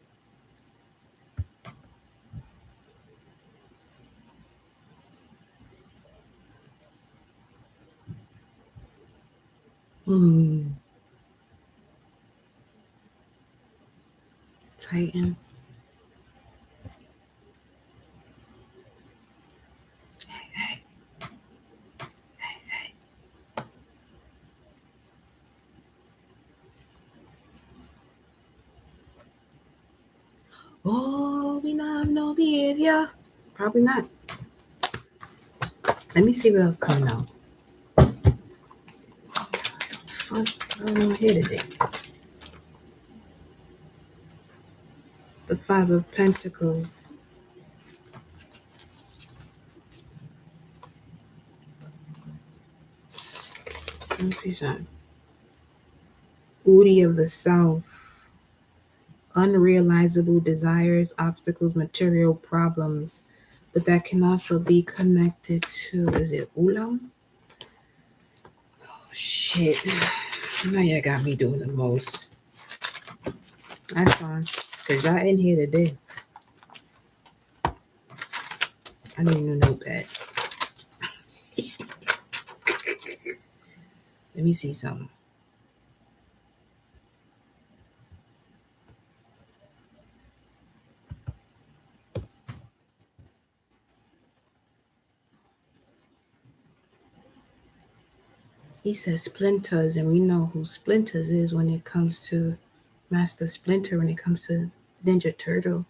Titans. Hey. Oh, we not have no behavior. Probably not. Let me see what else coming out. Fuck, I don't know here today. The Five of Pentacles. Let me see something. Booty of the South. Unrealizable desires, obstacles, material problems. But that can also be connected to, is it Ulam? Oh, shit. Now y'all got me doing the most. That's fine. Because y'all in here today. I need a new notepad. Let me see something. He says splinters, and we know who Splinters is when it comes to Master Splinter, when it comes to Ninja Turtle.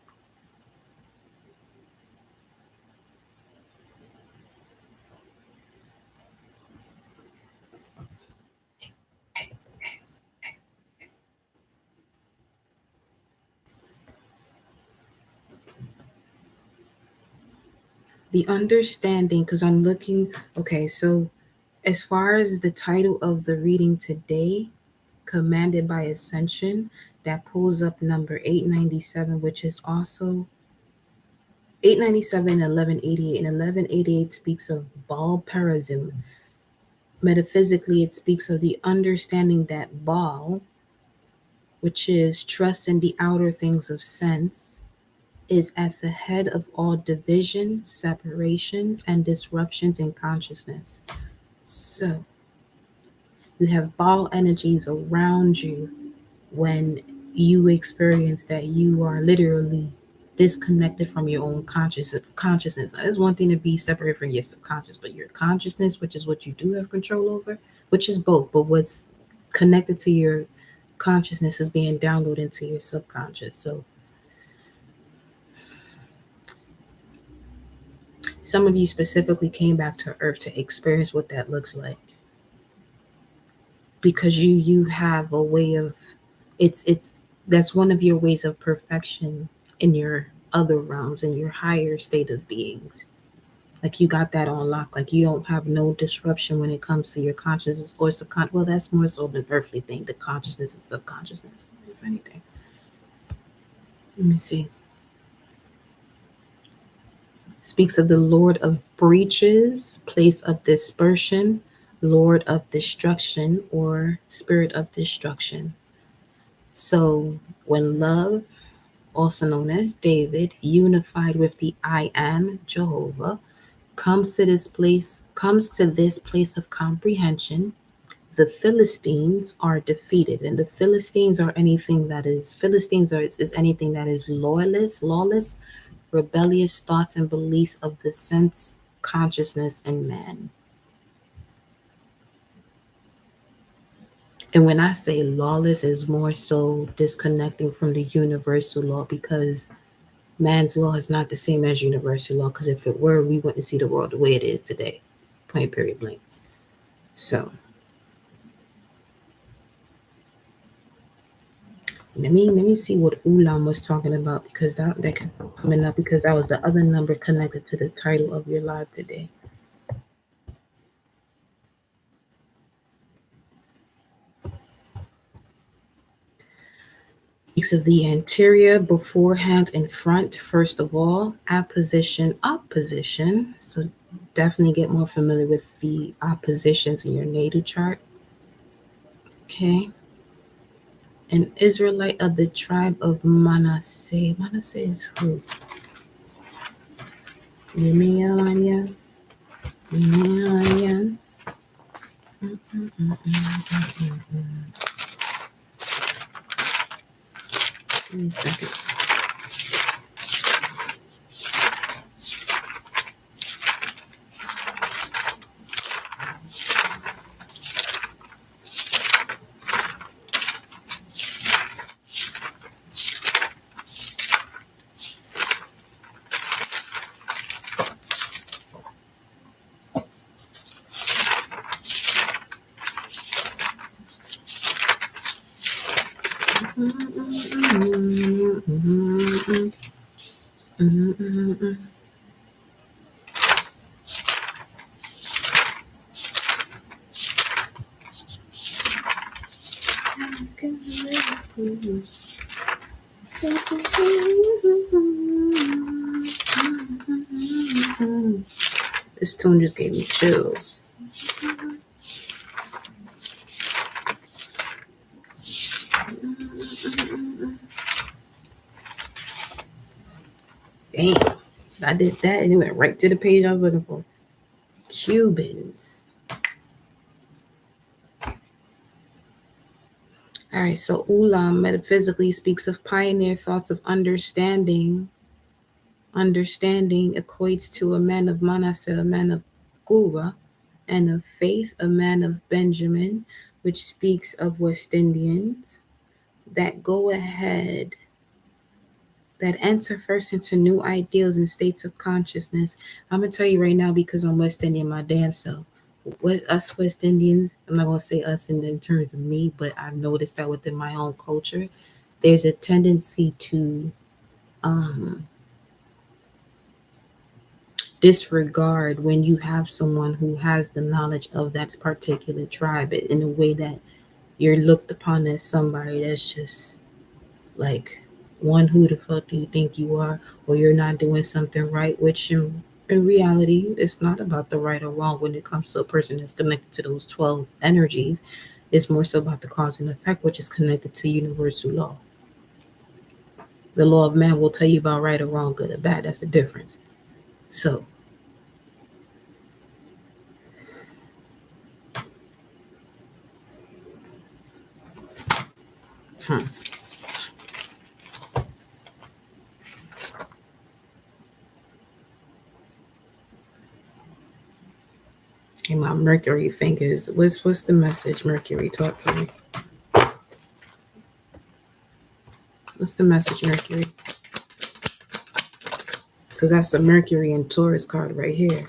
The understanding, because I'm looking, okay, so as far as the title of the reading today, Commanded by Ascension, that pulls up number 897, which is also 897 and 1188. And 1188 speaks of Baal Perazim. Metaphysically, it speaks of the understanding that Baal, which is trust in the outer things of sense, is at the head of all division, separations, and disruptions in consciousness. So you have Baal energies around you when you experience that you are literally disconnected from your own consciousness. It's one thing to be separated from your subconscious, but your consciousness, which is what you do have control over, which is both, but what's connected to your consciousness is being downloaded into your subconscious. So some of you specifically came back to Earth to experience what that looks like, because you have a way of it's that's one of your ways of perfection in your other realms, in your higher state of beings. Like you got that on lock. Like you don't have no disruption when it comes to your consciousness or subconscious. Well, that's more so an earthly thing. The consciousness and subconsciousness, if anything. Let me see. Speaks of the Lord of breaches, place of dispersion, Lord of destruction, or spirit of destruction. So when love, also known as David, unified with the I am, Jehovah, comes to this place of comprehension, the Philistines are defeated. And the Philistines are anything that is anything that is lawless, rebellious thoughts and beliefs of the sense consciousness in man. And when I say lawless, is more so disconnecting from the universal law, because man's law is not the same as universal law, because if it were, we wouldn't see the world the way it is today. Point, period, blank. So let me see what Ulam was talking about, because that coming up, because that was the other number connected to the title of your live today. Speaks of the anterior, beforehand, in front, first of all, apposition, opposition. So definitely get more familiar with the oppositions in your natal chart. Okay. An Israelite of the tribe of Manasseh. Manasseh is who? Let me a second. This tune just gave me chills. Damn, I did that and it went right to the page I was looking for. Cubans. All right, so Ulam metaphysically speaks of pioneer thoughts of understanding. Understanding equates to a man of Manasseh, a man of Gura, and of faith, a man of Benjamin, which speaks of West Indians that go ahead, that enter first into new ideals and states of consciousness. I'm going to tell you right now, because I'm West Indian my damn self. What us West Indians, I'm not going to say us in terms of me, but I've noticed that within my own culture, there's a tendency to disregard when you have someone who has the knowledge of that particular tribe in a way that you're looked upon as somebody that's just like, one, who the fuck do you think you are, or you're not doing something right, which in reality, it's not about the right or wrong when it comes to a person that's connected to those 12 energies. It's more so about the cause and effect, which is connected to universal law. The law of man will tell you about right or wrong, good or bad. That's the difference. So, and my Mercury fingers. What's the message, Mercury? Talk to me. What's the message, Mercury? Because that's the Mercury and Taurus card right here.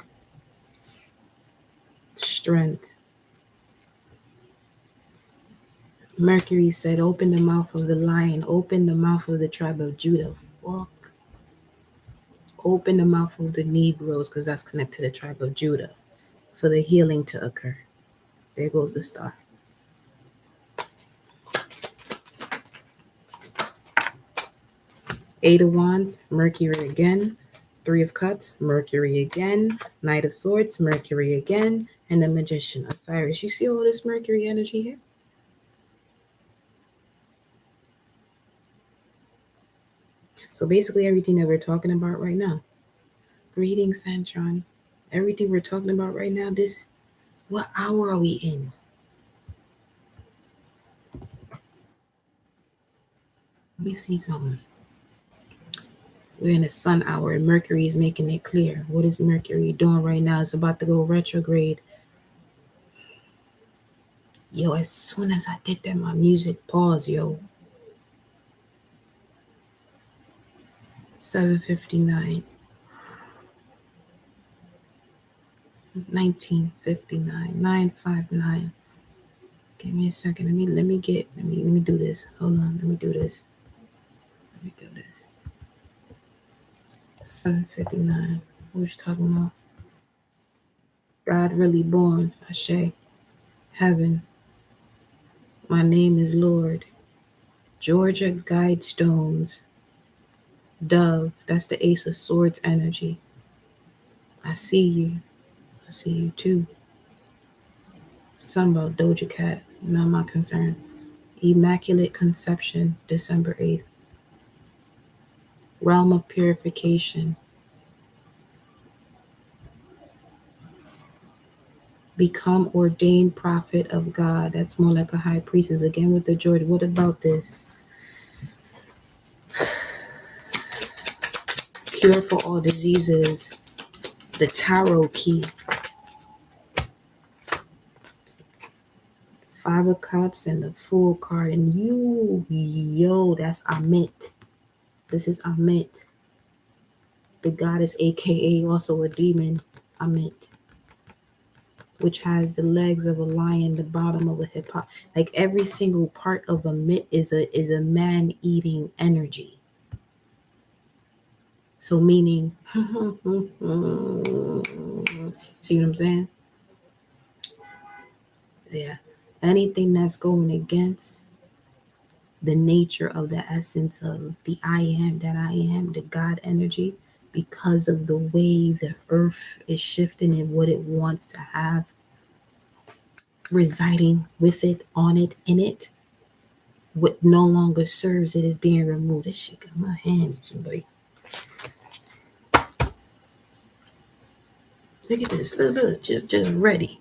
Strength. Mercury said, open the mouth of the lion, open the mouth of the tribe of Judah. Fuck. Open the mouth of the Negroes, because that's connected to the tribe of Judah, for the healing to occur. There goes the star. Eight of Wands, Mercury again. Three of Cups, Mercury again. Knight of Swords, Mercury again. And the Magician, Osiris. You see all this Mercury energy here? So basically everything that we're talking about right now. Greetings, Santron. Everything we're talking about right now, what hour are we in? Let me see something. We're in a sun hour and Mercury is making it clear. What is Mercury doing right now? It's about to go retrograde. Yo, as soon as I did that, my music paused, yo. 7:59. 1959. 959. Give me a second. Let me do this. Hold on. Let me do this. 7:59. What you talking about? God really born. Ashe. Heaven. My name is Lord. Georgia Guidestones. Dove. That's the Ace of Swords energy. I see you. I see you too. Something about Doja Cat. Not my concern. Immaculate Conception. December 8th. Realm of purification. Become ordained prophet of God. That's more like a high priestess. Again with the Jordan. What about this? Cure for all diseases. The tarot key. 5 of Cups and the Fool card. And yo, that's Amit. This is Amit. The goddess, aka also a demon. Amit. which has the legs of a lion, the bottom of a hippo. Like every single part of a mitt is a man eating energy. So meaning, see what I'm saying? Yeah. Anything that's going against the nature of the essence of the I am that I am, the God energy, because of the way the earth is shifting and what it wants to have residing with it, on it, in it, what no longer serves it is being removed. This shit got my hands, boy. Look at this. Look, just ready.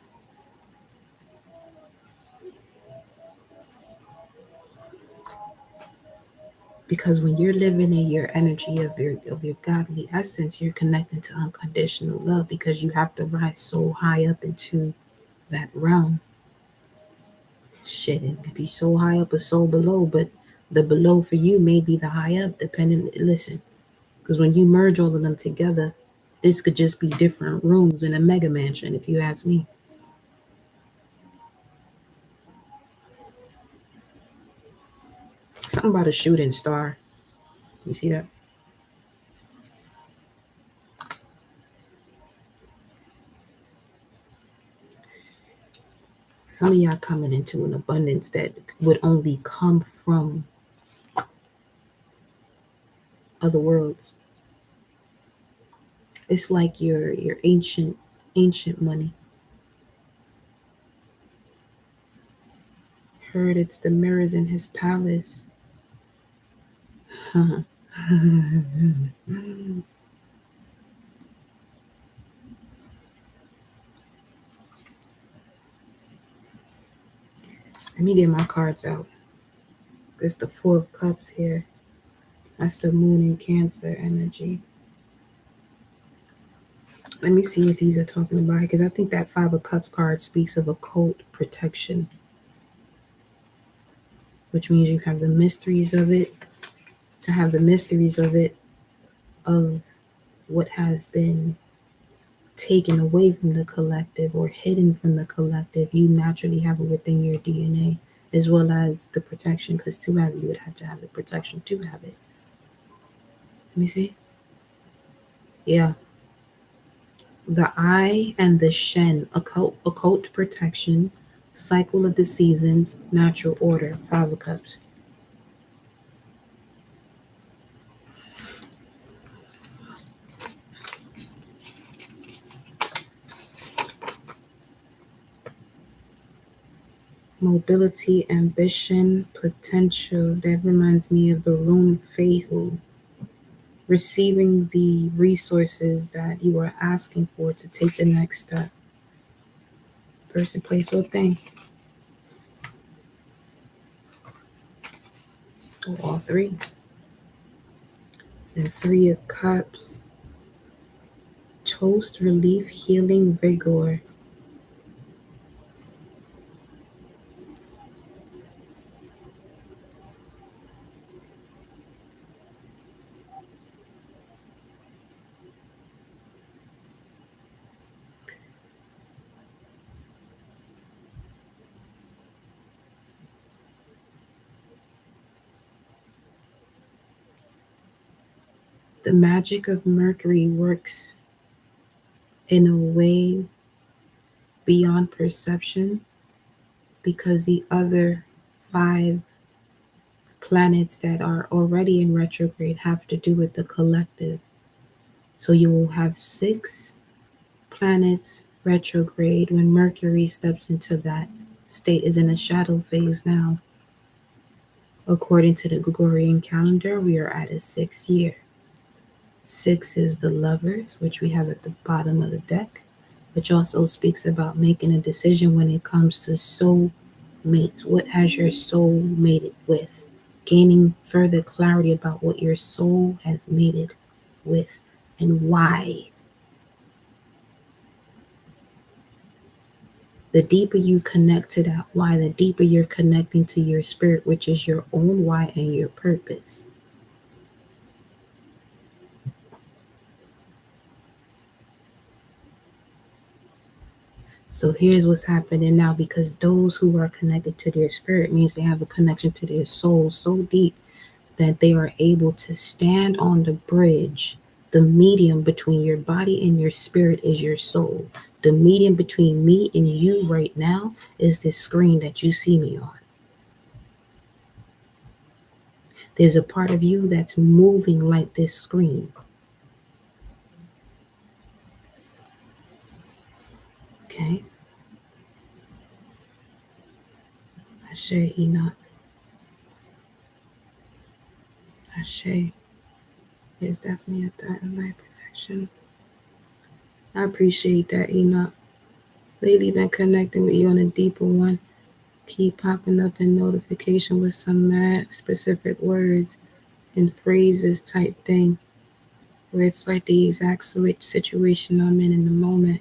Because when you're living in your energy of your godly essence, you're connecting to unconditional love because you have to rise so high up into that realm. Shit, it could be so high up or so below, but the below for you may be the high up, depending. Listen, because when you merge all of them together, this could just be different rooms in a mega mansion, if you ask me. Something about a shooting star. You see that? Some of y'all coming into an abundance that would only come from other worlds. It's like your ancient money. Heard it's the mirrors in his palace. Let me get my cards out. It's the Four of Cups here. That's the Moon in Cancer energy. Let me see what these are talking about, because I think that Five of Cups card speaks of occult protection, which means you have the mysteries of it. To have the mysteries of it, of what has been taken away from the collective or hidden from the collective, you naturally have it within your DNA, as well as the protection, because to have it, you would have to have the protection to have it. Let me see. Yeah. The I and the Shen, occult protection, cycle of the seasons, natural order, Five of Cups. Mobility, ambition, potential. That reminds me of the rune Fehu. Receiving the resources that you are asking for to take the next step. Person, place, or thing. Or all three. And Three of Cups. Toast, relief, healing, vigor. The magic of Mercury works in a way beyond perception, because the other 5 planets that are already in retrograde have to do with the collective. So you will have 6 planets retrograde when Mercury steps into that state, is in a shadow phase now. According to the Gregorian calendar, we are at a 6th year. 6 is the Lovers, which we have at the bottom of the deck, which also speaks about making a decision when it comes to soul mates. What has your soul mated with? Gaining further clarity about what your soul has mated with and why. The deeper you connect to that why, the deeper you're connecting to your spirit, which is your own why and your purpose. So here's what's happening now, because those who are connected to their spirit means they have a connection to their soul so deep that they are able to stand on the bridge. The medium between your body and your spirit is your soul. The medium between me and you right now is this screen that you see me on. There's a part of you that's moving like this screen. Okay? Ashe, Enoch. Ashe. There's definitely a thought in life protection. I appreciate that, Enoch. Lately been connecting with you on a deeper one. Keep popping up in notification with some mad specific words and phrases type thing, where it's like the exact situation I'm in the moment.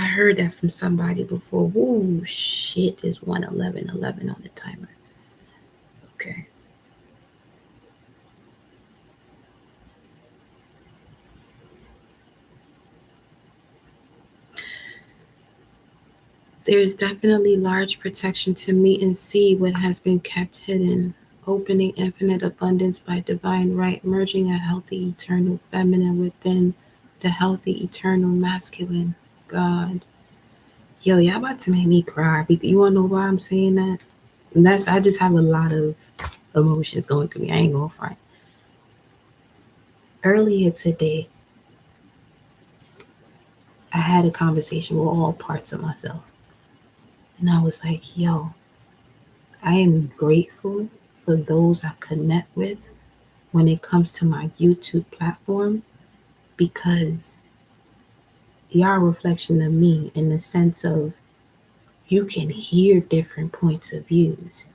I heard that from somebody before. Whoa, shit, there's 1:11:11 on the timer. Okay. There is definitely large protection to meet and see what has been kept hidden, opening infinite abundance by divine right, merging a healthy eternal feminine within the healthy eternal masculine. God. Yo, y'all about to make me cry. You wanna know why I'm saying that? And I just have a lot of emotions going through me. I ain't gonna front. Earlier today, I had a conversation with all parts of myself. And I was like, yo, I am grateful for those I connect with when it comes to my YouTube platform, because y'all a reflection of me in the sense of you can hear different points of views.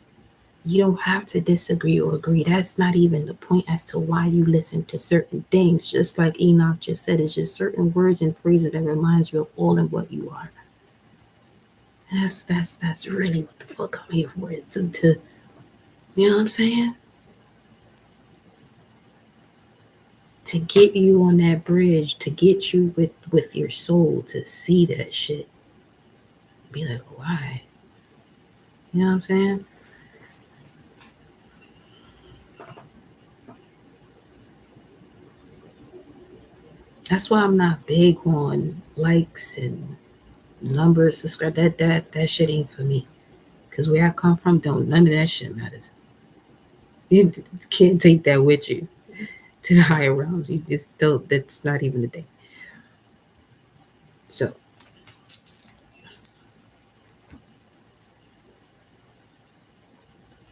You don't have to disagree or agree. That's not even the point as to why you listen to certain things. Just like Enoch just said, it's just certain words and phrases that reminds you of all and what you are. And that's really what the fuck I'm here for. It's to you know what I'm saying? To get you on that bridge, to get you with your soul to see that shit. Be like, why? You know what I'm saying? That's why I'm not big on likes and numbers, subscribe. That shit ain't for me. Cause where I come from, don't none of that shit matters. You can't take that with you to the higher realms. You just don't. That's not even a thing. So,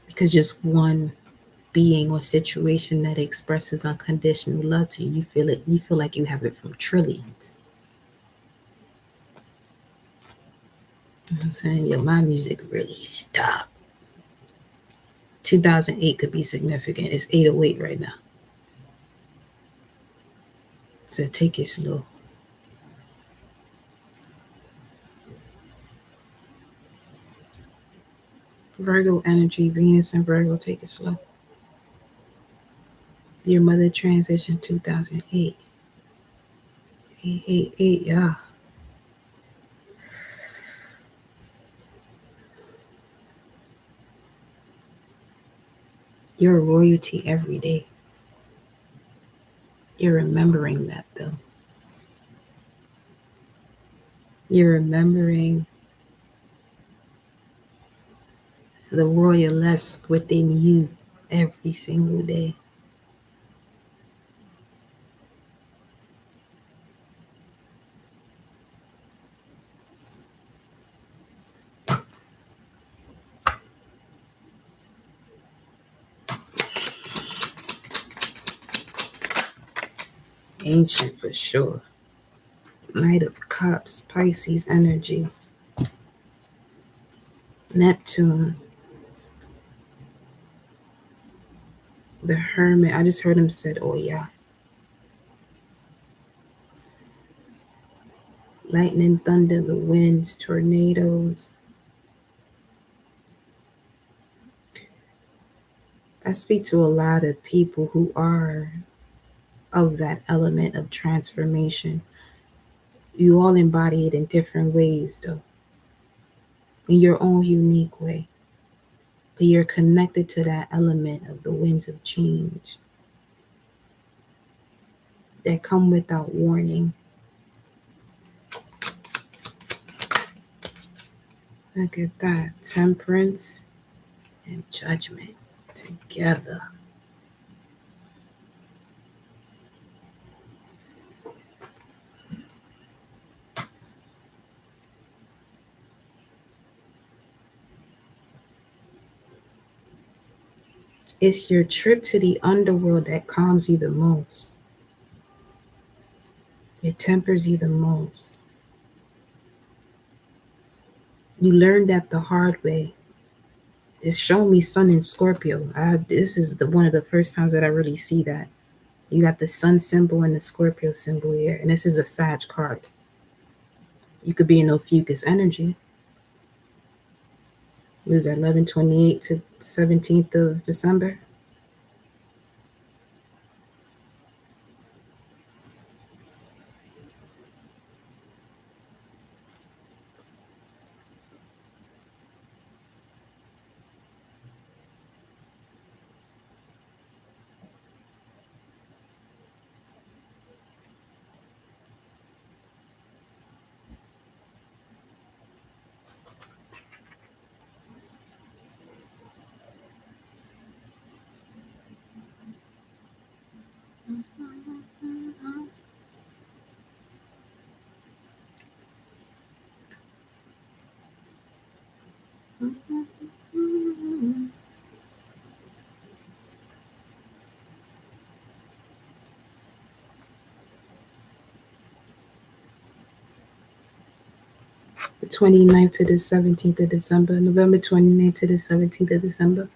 because just one being or situation that expresses unconditional love to you, you feel it. You feel like you have it from trillions. You know what I'm saying? Yo, my music really stopped. 2008 could be significant. It's 808 right now. So take it slow. Virgo energy, Venus and Virgo, take it slow. Your mother transitioned 2008. 888, yeah. You're royalty every day. You're remembering that though. You're remembering the royaless within you every single day. Ancient for sure. Knight of Cups, Pisces energy. Neptune. The Hermit. I just heard him said, oh yeah. Lightning, thunder, the winds, tornadoes. I speak to a lot of people who are of that element of transformation. You all embody it in different ways, though, in your own unique way. But you're connected to that element of the winds of change that come without warning. Look at that. Temperance and judgment together. It's your trip to the underworld that calms you the most. It tempers you the most. You learn that the hard way. It's shown me Sun in Scorpio. This is one of the first times that I really see that. You got the Sun symbol and the Scorpio symbol here, and this is a Sag card. You could be in Ophiuchus energy. What is that, 11/28 to 17th of December? The 29th to the 17th of December, November 29th to the 17th of December.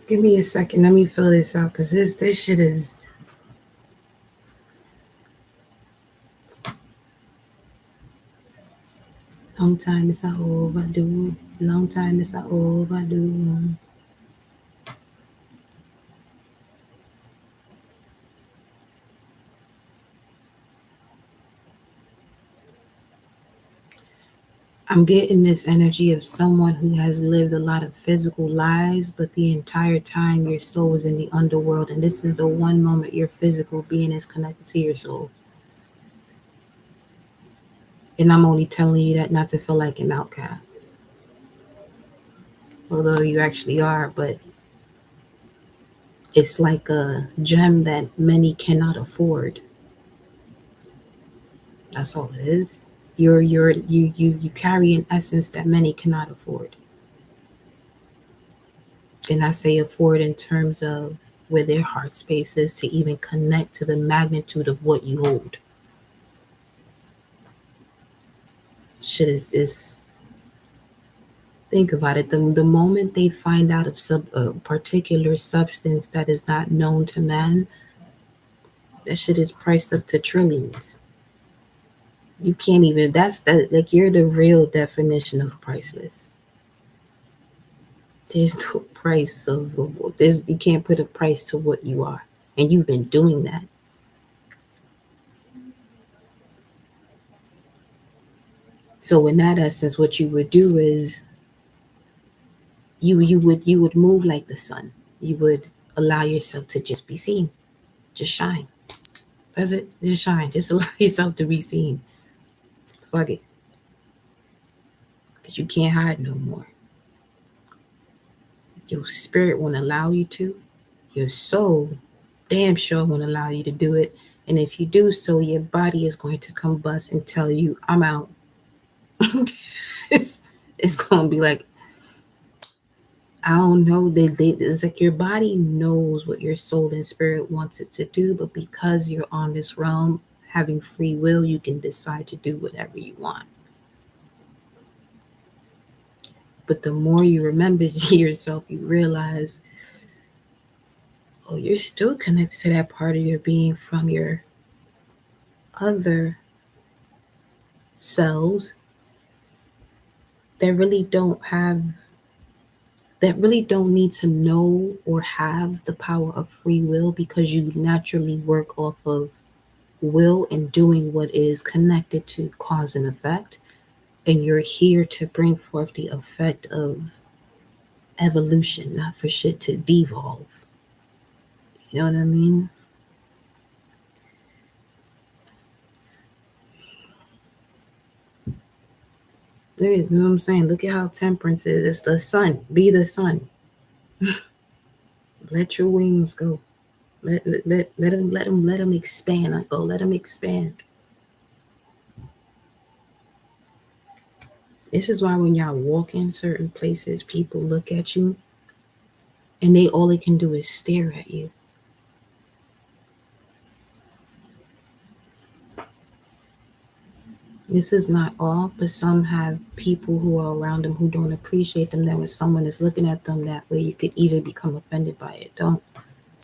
Give me a second. Let me fill this out because this shit is. Long time is overdue. Long time is overdue. I'm getting this energy of someone who has lived a lot of physical lives, but the entire time your soul is in the underworld, and this is the one moment your physical being is connected to your soul. And I'm only telling you that not to feel like an outcast, although you actually are, but it's like a gem that many cannot afford. That's all it is. You carry an essence that many cannot afford. And I say afford in terms of where their heart space is to even connect to the magnitude of what you hold. Shit is think about it. The moment they find out of a particular substance that is not known to man, that shit is priced up to trillions. You can't even. That's that. Like you're the real definition of priceless. There's no price of this. You can't put a price to what you are, and you've been doing that. So in that essence, what you would do is you would move like the sun. You would allow yourself to just be seen, just shine. That's it. Just shine. Just allow yourself to be seen. Fuck it, because you can't hide no more. Your spirit won't allow you to. Your soul damn sure won't allow you to do it. And if you do so, your body is going to combust and tell you, I'm out. it's, it's going to be like, I don't know. It's like your body knows what your soul and spirit wants it to do, but because you're on this realm having free will, you can decide to do whatever you want. But the more you remember yourself, you realize, oh, you're still connected to that part of your being from your other selves that really don't have that really don't need to know or have the power of free will, because you naturally work off of will and doing what is connected to cause and effect. And you're here to bring forth the effect of evolution, not for shit to devolve. You know what I mean? You know what I'm saying? Look at how temperance is. It's the sun. Be the sun. Let your wings go. Let them expand. Like, go. Let them expand. This is why when y'all walk in certain places, people look at you and all they can do is stare at you. This is not all, but some have people who are around them who don't appreciate them. That when someone is looking at them that way, you could easily become offended by it. Don't.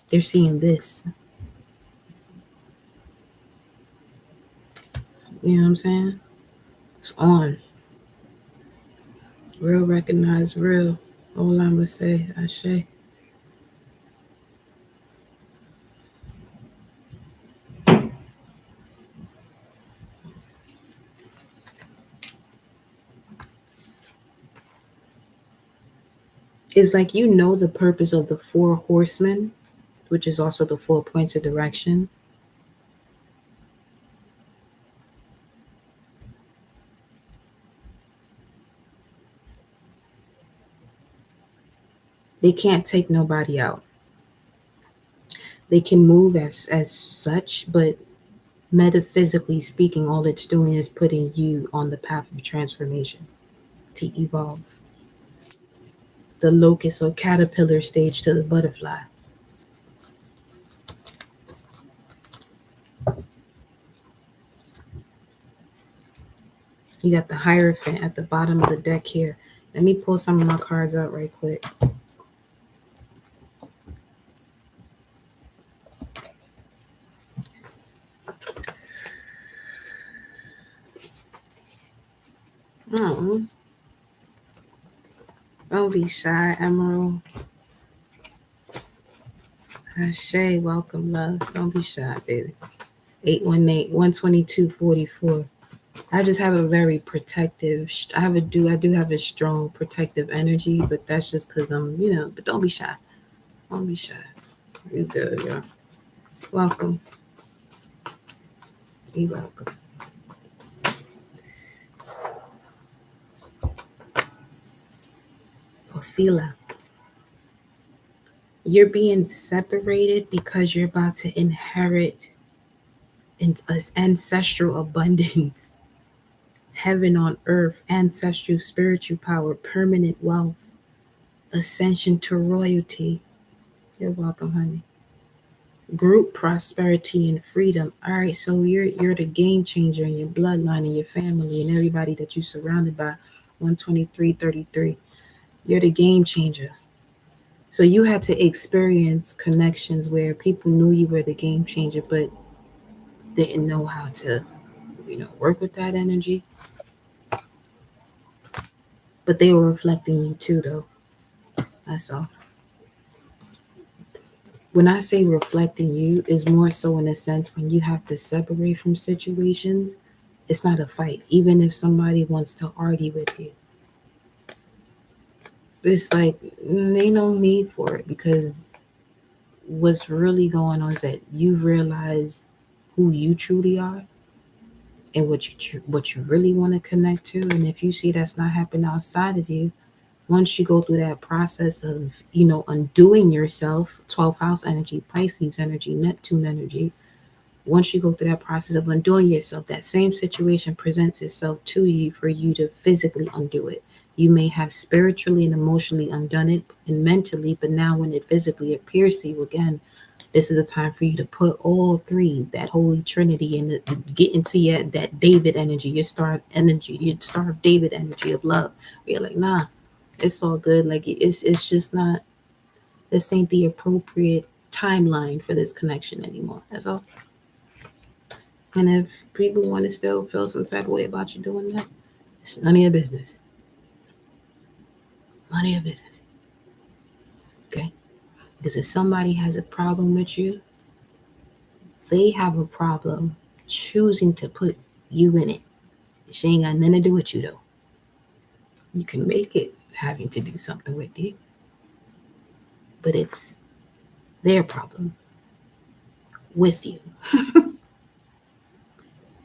They're seeing this. You know what I'm saying? It's on. Real recognize real. All I'ma say, Ashe. It's like the purpose of the four horsemen, which is also the 4 points of direction. They can't take nobody out. They can move as such, but metaphysically speaking, all it's doing is putting you on the path of transformation to evolve. The locust or caterpillar stage to the butterfly. You got the Hierophant at the bottom of the deck here. Let me pull some of my cards out right quick. Oh, don't be shy, Emerald. Ashe, welcome, love. Don't be shy, baby. 818-122-44. I just have a very protective. I do have a strong protective energy, but that's just because I'm, But don't be shy. Don't be shy. You good, y'all. Welcome. You welcome. Ophelia, you're being separated because you're about to inherit an ancestral abundance, heaven on earth, ancestral spiritual power, permanent wealth, ascension to royalty. You're welcome, honey. Group prosperity and freedom. All right, so you're the game changer in your bloodline and your family and everybody that you're surrounded by. 123-33. You're the game changer. So you had to experience connections where people knew you were the game changer, but didn't know how to, work with that energy. But they were reflecting you too, though. That's all. When I say reflecting you, is more so in a sense when you have to separate from situations, it's not a fight. Even if somebody wants to argue with you, it's like they no need for it, because what's really going on is that you realize who you truly are and what you really want to connect to. And if you see that's not happening outside of you, once you go through that process of undoing yourself, 12th house energy, Pisces energy, Neptune energy, once you go through that process of undoing yourself, that same situation presents itself to you for you to physically undo it. You may have spiritually and emotionally undone it and mentally, but now when it physically appears to you again, this is a time for you to put all three, that holy trinity, and get into that David energy, your star energy, your Star of David energy of love. Where you're like, nah, it's all good. Like it's just not. This ain't the appropriate timeline for this connection anymore. That's all. And if people want to still feel some type of way about you doing that, it's none of your business. None of your business. Okay? Because if somebody has a problem with you, they have a problem choosing to put you in it. She ain't got nothing to do with you, though. You can make it having to do something with you, but it's their problem with you.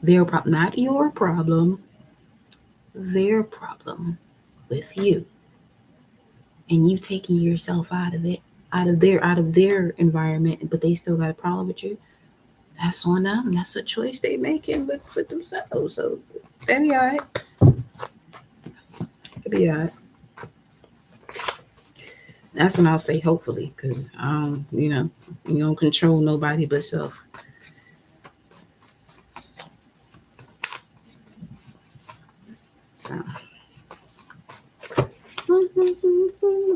Their problem, not your problem, their problem with you. And you taking yourself out of it, out of their environment, but they still got a problem with you. That's on them. That's a choice they making with themselves. So they be all right. They be all right. That's when I'll say hopefully, because you don't control nobody but self. So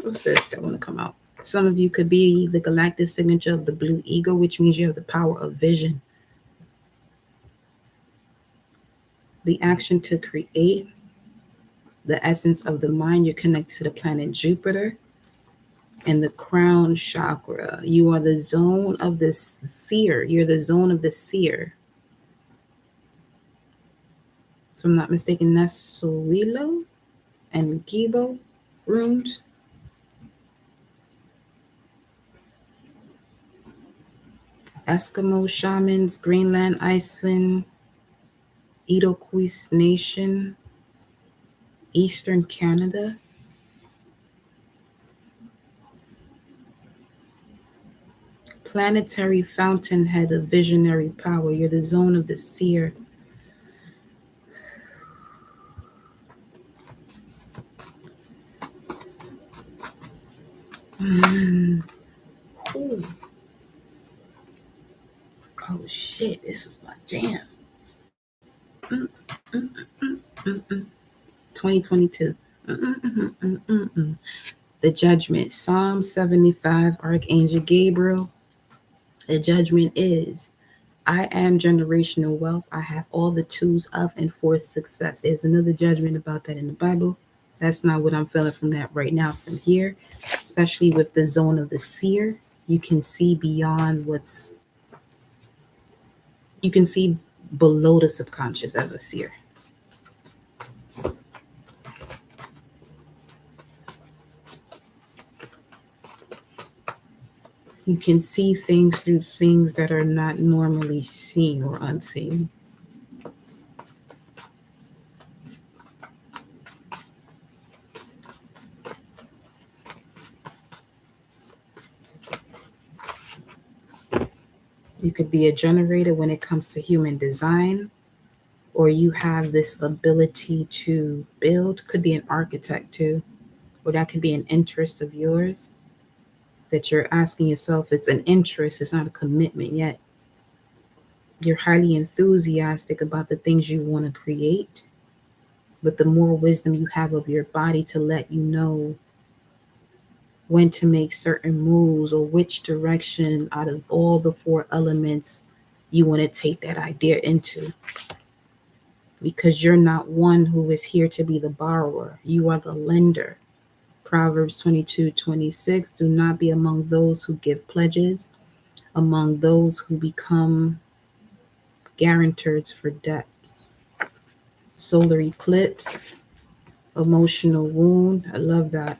what's this that want to come out? Some of you could be the galactic signature of the blue eagle, which means you have the power of vision. The action to create, the essence of the mind. You're connected to the planet Jupiter. And the crown chakra. You are the zone of the seer. You're the zone of the seer. If I'm not mistaken, that's Sowilo and Gibo rooms. Eskimo shamans, Greenland, Iceland, Iroquois Nation, Eastern Canada. Planetary fountainhead of visionary power. You're the zone of the seer. Ooh. Oh shit, this is my jam. 2022. The judgment. Psalm 75, Archangel Gabriel. The judgment is, I am generational wealth. I have all the tools of and for success. There's another judgment about that in the Bible. That's not what I'm feeling from that right now from here, especially with the zone of the seer. You can see beyond you can see below the subconscious as a seer. You can see things through things that are not normally seen or unseen. You could be a generator when it comes to human design, or you have this ability to build. Could be an architect too, or that could be an interest of yours that you're asking yourself. It's an interest, it's not a commitment yet. You're highly enthusiastic about the things you want to create, but the more wisdom you have of your body to let you know when to make certain moves or which direction out of all the four elements you want to take that idea into. Because you're not one who is here to be the borrower, you are the lender. Proverbs 22:26, do not be among those who give pledges, among those who become guarantors for debts. Solar eclipse, emotional wound. I love that.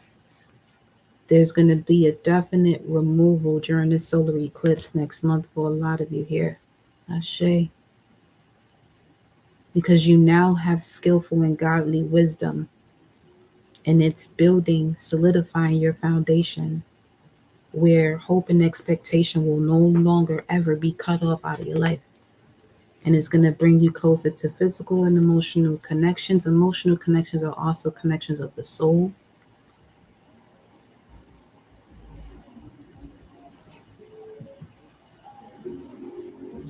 There's going to be a definite removal during the solar eclipse next month for a lot of you here. Ashe. Because you now have skillful and godly wisdom, and it's building, solidifying your foundation, where hope and expectation will no longer ever be cut off out of your life. And it's going to bring you closer to physical and emotional connections. Emotional connections are also connections of the soul.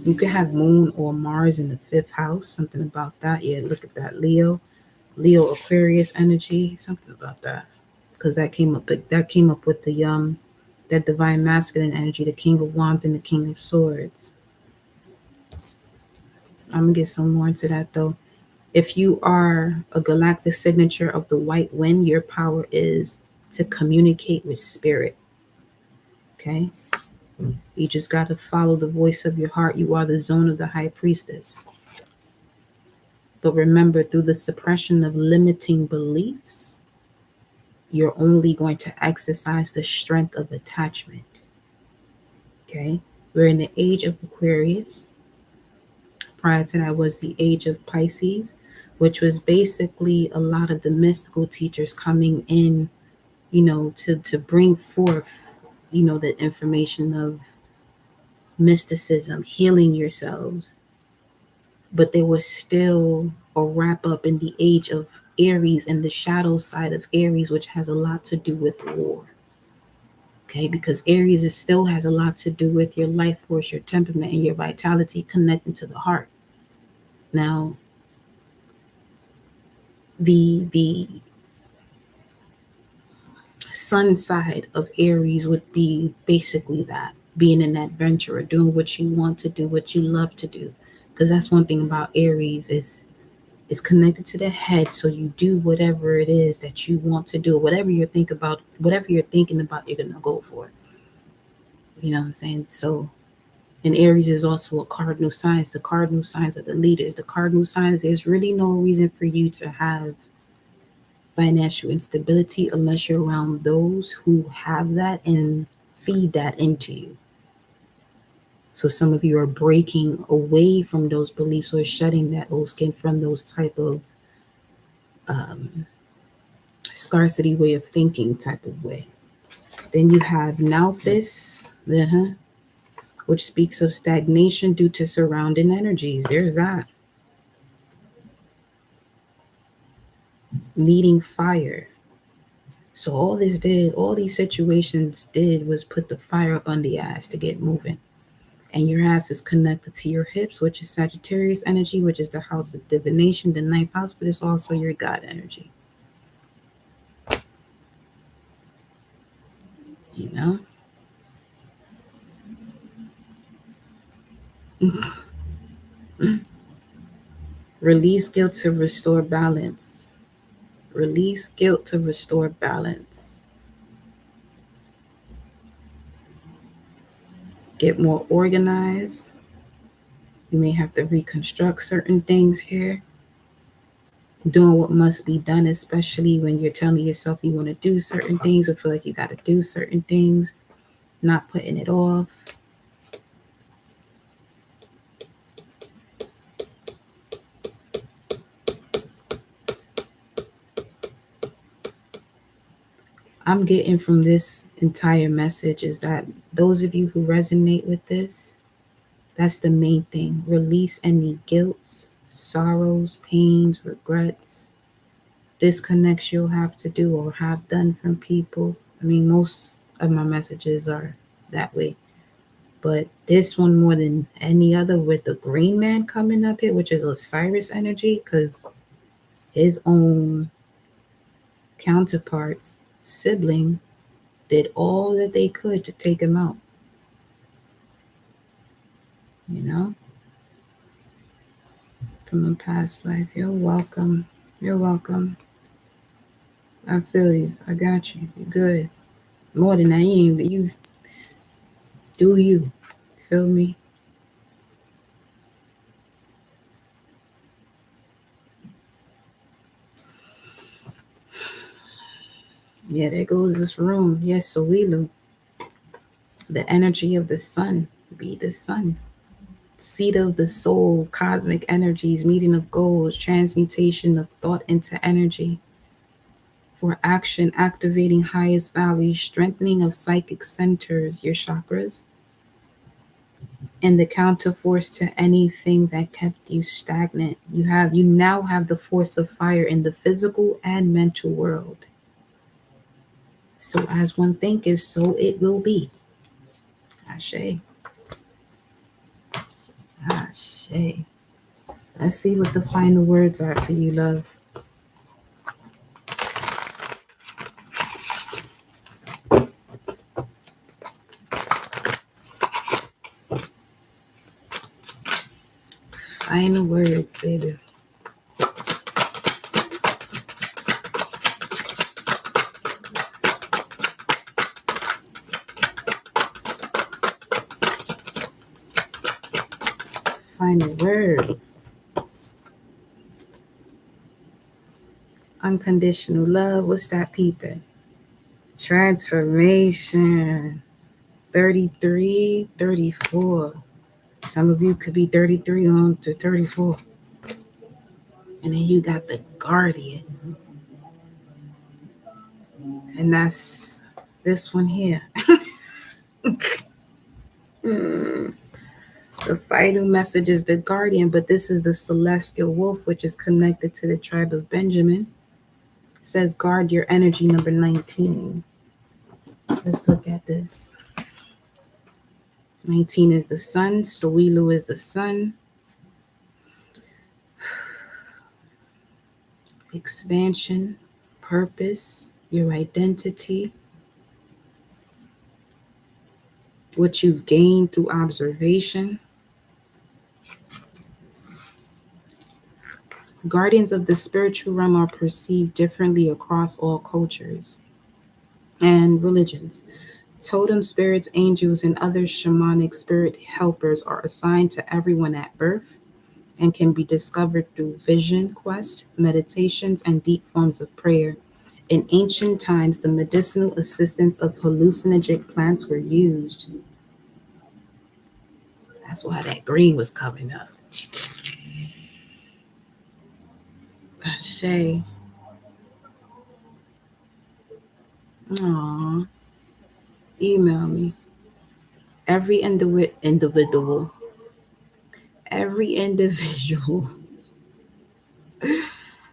You could have Moon or Mars in the 5th house, something about that. Yeah, look at that. Leo Aquarius energy, something about that. Because that came up with the that divine masculine energy, the King of Wands and the King of Swords. I'm gonna get some more into that though. If you are a galactic signature of the white wind, your power is to communicate with spirit. Okay? You just got to follow the voice of your heart. You are the zone of the high priestess. But remember, through the suppression of limiting beliefs, you're only going to exercise the strength of attachment. Okay? We're in the age of Aquarius. Prior to that was the age of Pisces, which was basically a lot of the mystical teachers coming in, to bring forth, the information of mysticism, healing yourselves. But there was still a wrap up in the age of Aries and the shadow side of Aries, which has a lot to do with war. Okay, because Aries still has a lot to do with your life force, your temperament, and your vitality connecting to the heart. Now, the sun side of Aries would be basically that, being an adventurer, doing what you want to do, what you love to do. Because that's one thing about Aries is it's connected to the head. So you do whatever it is that you want to do, whatever you're thinking about, you're gonna go for. You know what I'm saying? So, and Aries is also a cardinal signs. The cardinal signs are the leaders. The cardinal signs, there's really no reason for you to have financial instability unless you're around those who have that and feed that into you. So some of you are breaking away from those beliefs or shutting that old skin from those type of scarcity way of thinking type of way. Then you have Malthus, which speaks of stagnation due to surrounding energies. There's that. Needing fire. So all these situations did was put the fire up on the ass to get moving. And your ass is connected to your hips, which is Sagittarius energy, which is the house of divination, the ninth house, but it's also your God energy. You know? Release guilt to restore balance. Release guilt to restore balance. Get more organized. You may have to reconstruct certain things here. Doing what must be done, especially when you're telling yourself you want to do certain things or feel like you got to do certain things. Not putting it off. I'm getting from this entire message is that those of you who resonate with this, that's the main thing. Release any guilt, sorrows, pains, regrets, disconnects you'll have to do or have done from people. I mean, most of my messages are that way. But this one more than any other with the green man coming up here, which is Osiris energy, because his own counterparts, sibling, did all that they could to take him out. You know? From a past life. You're welcome. You're welcome. I feel you. I got you. You're good. More than that, you do you. Feel me? Yeah, there goes this room. Yes, so we look. The energy of the sun. Be the sun. Seat of the soul, cosmic energies, meeting of goals, transmutation of thought into energy. For action, activating highest values, strengthening of psychic centers, your chakras, and the counterforce to anything that kept you stagnant. You now have the force of fire in the physical and mental world. So as one thinketh, so it will be. Ashe. Ashe. Let's see what the final words are for you, love. Final words, baby. find the word. Unconditional love. What's that, peeping? Transformation. 33, 34. Some of you could be 33 on to 34. And then you got the guardian. And that's this one here. The final message is the guardian, but this is the celestial wolf, which is connected to the tribe of Benjamin. It says, guard your energy, number 19. Let's look at this. 19 is the sun. Soilu is the sun. Expansion, purpose, your identity, what you've gained through observation. Guardians of the spiritual realm are perceived differently across all cultures and religions. Totem spirits, angels, and other shamanic spirit helpers are assigned to everyone at birth and can be discovered through vision, quest, meditations, and deep forms of prayer. In ancient times, the medicinal assistance of hallucinogenic plants were used. That's why that green was coming up. Shay. Aww. Email me. Every individual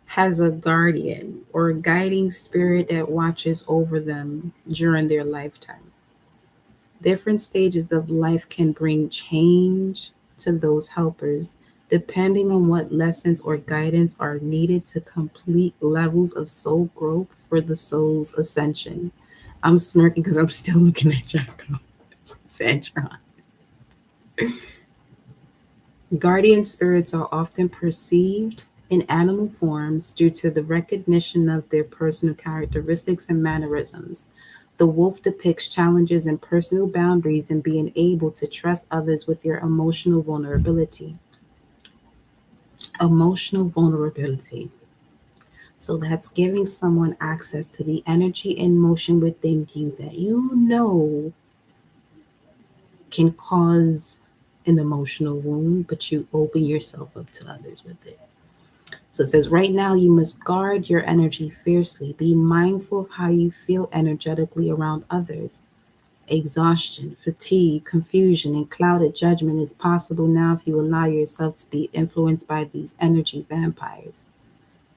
has a guardian or a guiding spirit that watches over them during their lifetime. Different stages of life can bring change to those helpers, depending on what lessons or guidance are needed to complete levels of soul growth for the soul's ascension. I'm smirking because I'm still looking at Jacko. Sandra. Guardian spirits are often perceived in animal forms due to the recognition of their personal characteristics and mannerisms. The wolf depicts challenges and personal boundaries in being able to trust others with your emotional vulnerability. Emotional vulnerability. So that's giving someone access to the energy and motion within you that you know can cause an emotional wound, but you open yourself up to others with it. So it says, right now, you must guard your energy fiercely. Be mindful of how you feel energetically around others. Exhaustion, fatigue, confusion, and clouded judgment is possible now if you allow yourself to be influenced by these energy vampires.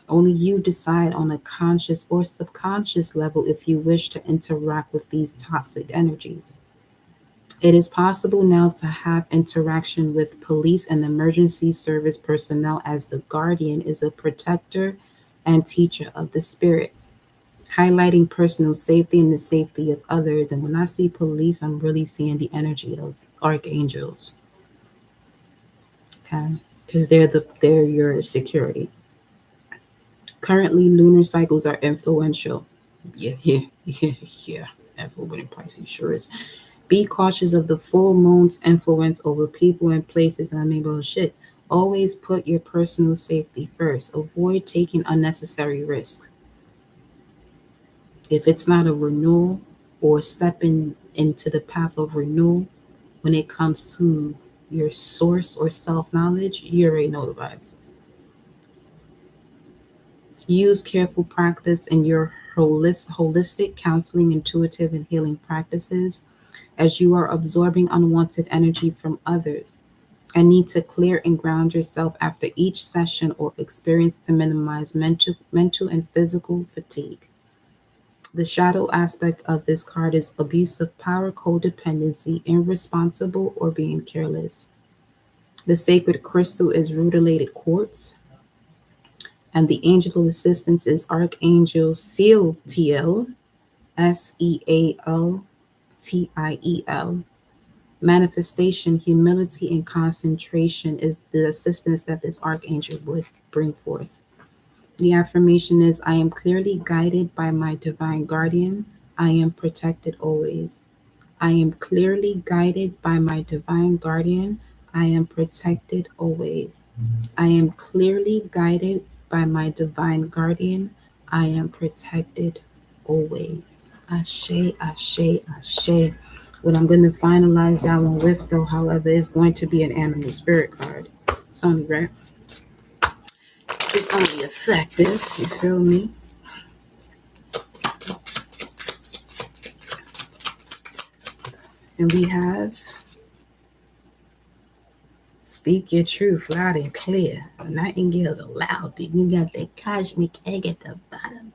Only you decide on a conscious or subconscious level if you wish to interact with these toxic energies. It is possible now to have interaction with police and emergency service personnel, as the guardian is a protector and teacher of the spirits, highlighting personal safety and the safety of others. And when I see police, I'm really seeing the energy of archangels. Okay, because they're your security. Currently, lunar cycles are influential. Yeah. Everybody Pisces sure is. Be cautious of the full moon's influence over people and places. I mean, bullshit. Always put your personal safety first. Avoid taking unnecessary risks. If it's not a renewal or stepping into the path of renewal, when it comes to your source or self-knowledge, you already know the vibes. Use careful practice in your holistic counseling, intuitive, and healing practices as you are absorbing unwanted energy from others, and need to clear and ground yourself after each session or experience to minimize mental and physical fatigue. The shadow aspect of this card is abuse of power, codependency, irresponsible, or being careless. The sacred crystal is rutilated quartz, and the angel of assistance is Archangel Sealtiel, Sealtiel. Manifestation, humility, and concentration is the assistance that this archangel would bring forth. The affirmation is, I am clearly guided by my divine guardian. I am protected always. I am clearly guided by my divine guardian. I am protected always. I am clearly guided by my divine guardian. I am protected always. Ashe, ashe, ashe. What I'm going to finalize that one with, though, however, is going to be an animal spirit card. It's only right. It's only effective. You feel me? And we have speak your truth loud and clear. The nightingales are loud. Then you got the cosmic egg at the bottom.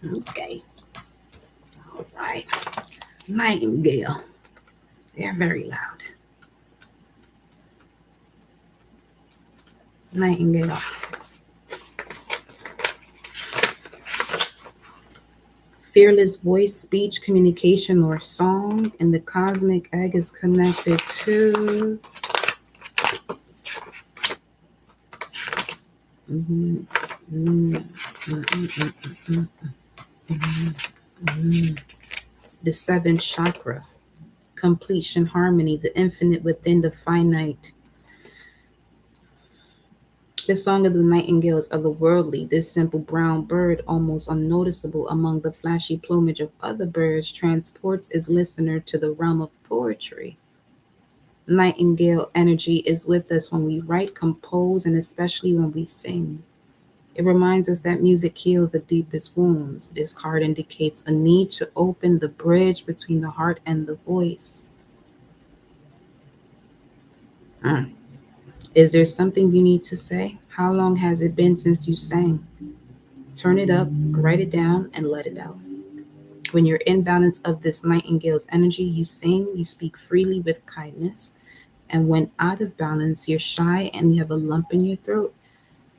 Okay. All right. Nightingale. They're very loud. Nightingale. Fearless voice, speech, communication, or song. And the cosmic egg is connected to the seventh chakra. Completion, harmony, the infinite within the finite. The song of the nightingales of the worldly, this simple brown bird, almost unnoticeable among the flashy plumage of other birds, transports its listener to the realm of poetry. Nightingale energy is with us when we write, compose, and especially when we sing. It reminds us that music heals the deepest wounds. This card indicates a need to open the bridge between the heart and the voice. Is there something you need to say? How long has it been since you sang? Turn it up, write it down, and let it out. When you're in balance of this nightingale's energy, you sing, you speak freely with kindness. And when out of balance, you're shy and you have a lump in your throat.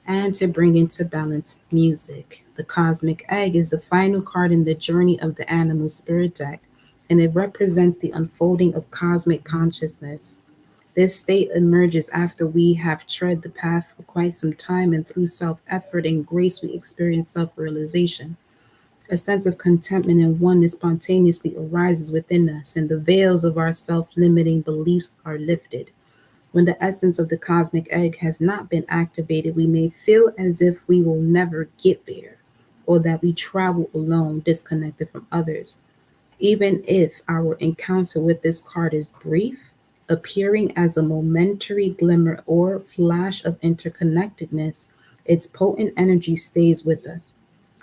And to bring into balance music. The cosmic egg is the final card in the journey of the animal spirit deck, and it represents the unfolding of cosmic consciousness. This state emerges after we have tread the path for quite some time, and through self effort and grace, we experience self realization. A sense of contentment and oneness spontaneously arises within us, and the veils of our self limiting beliefs are lifted. When the essence of the cosmic egg has not been activated, we may feel as if we will never get there, or that we travel alone, disconnected from others. Even if our encounter with this card is brief, appearing as a momentary glimmer or flash of interconnectedness, its potent energy stays with us.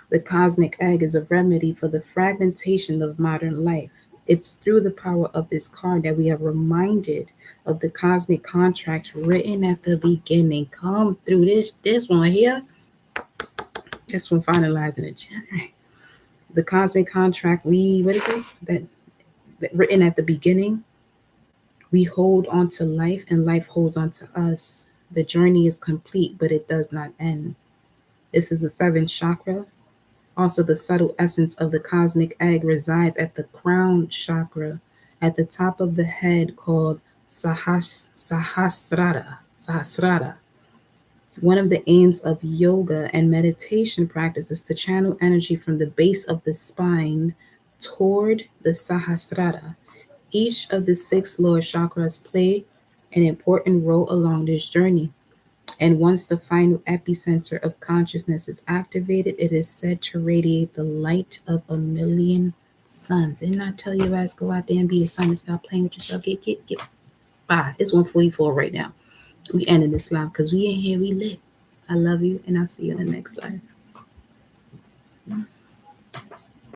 The cosmic egg is a remedy for the fragmentation of modern life. It's through the power of this card that we are reminded of the cosmic contract written at the beginning. Come through this one here. This one finalizing it. The cosmic contract, what is it? That written at the beginning. We hold on to life and life holds on to us. The journey is complete, but it does not end. This is the seventh chakra. Also, the subtle essence of the cosmic egg resides at the crown chakra, at the top of the head, called Sahasrara. Sahasrara. One of the aims of yoga and meditation practice is to channel energy from the base of the spine toward the Sahasrara. Each of the six lower chakras play an important role along this journey. And once the final epicenter of consciousness is activated, it is said to radiate the light of a million suns. Didn't I tell you guys go out there and be a sun and stop playing with yourself? Get. Bye. It's 1:44 right now. We ended this live because we in here, we lit. I love you, and I'll see you in the next live.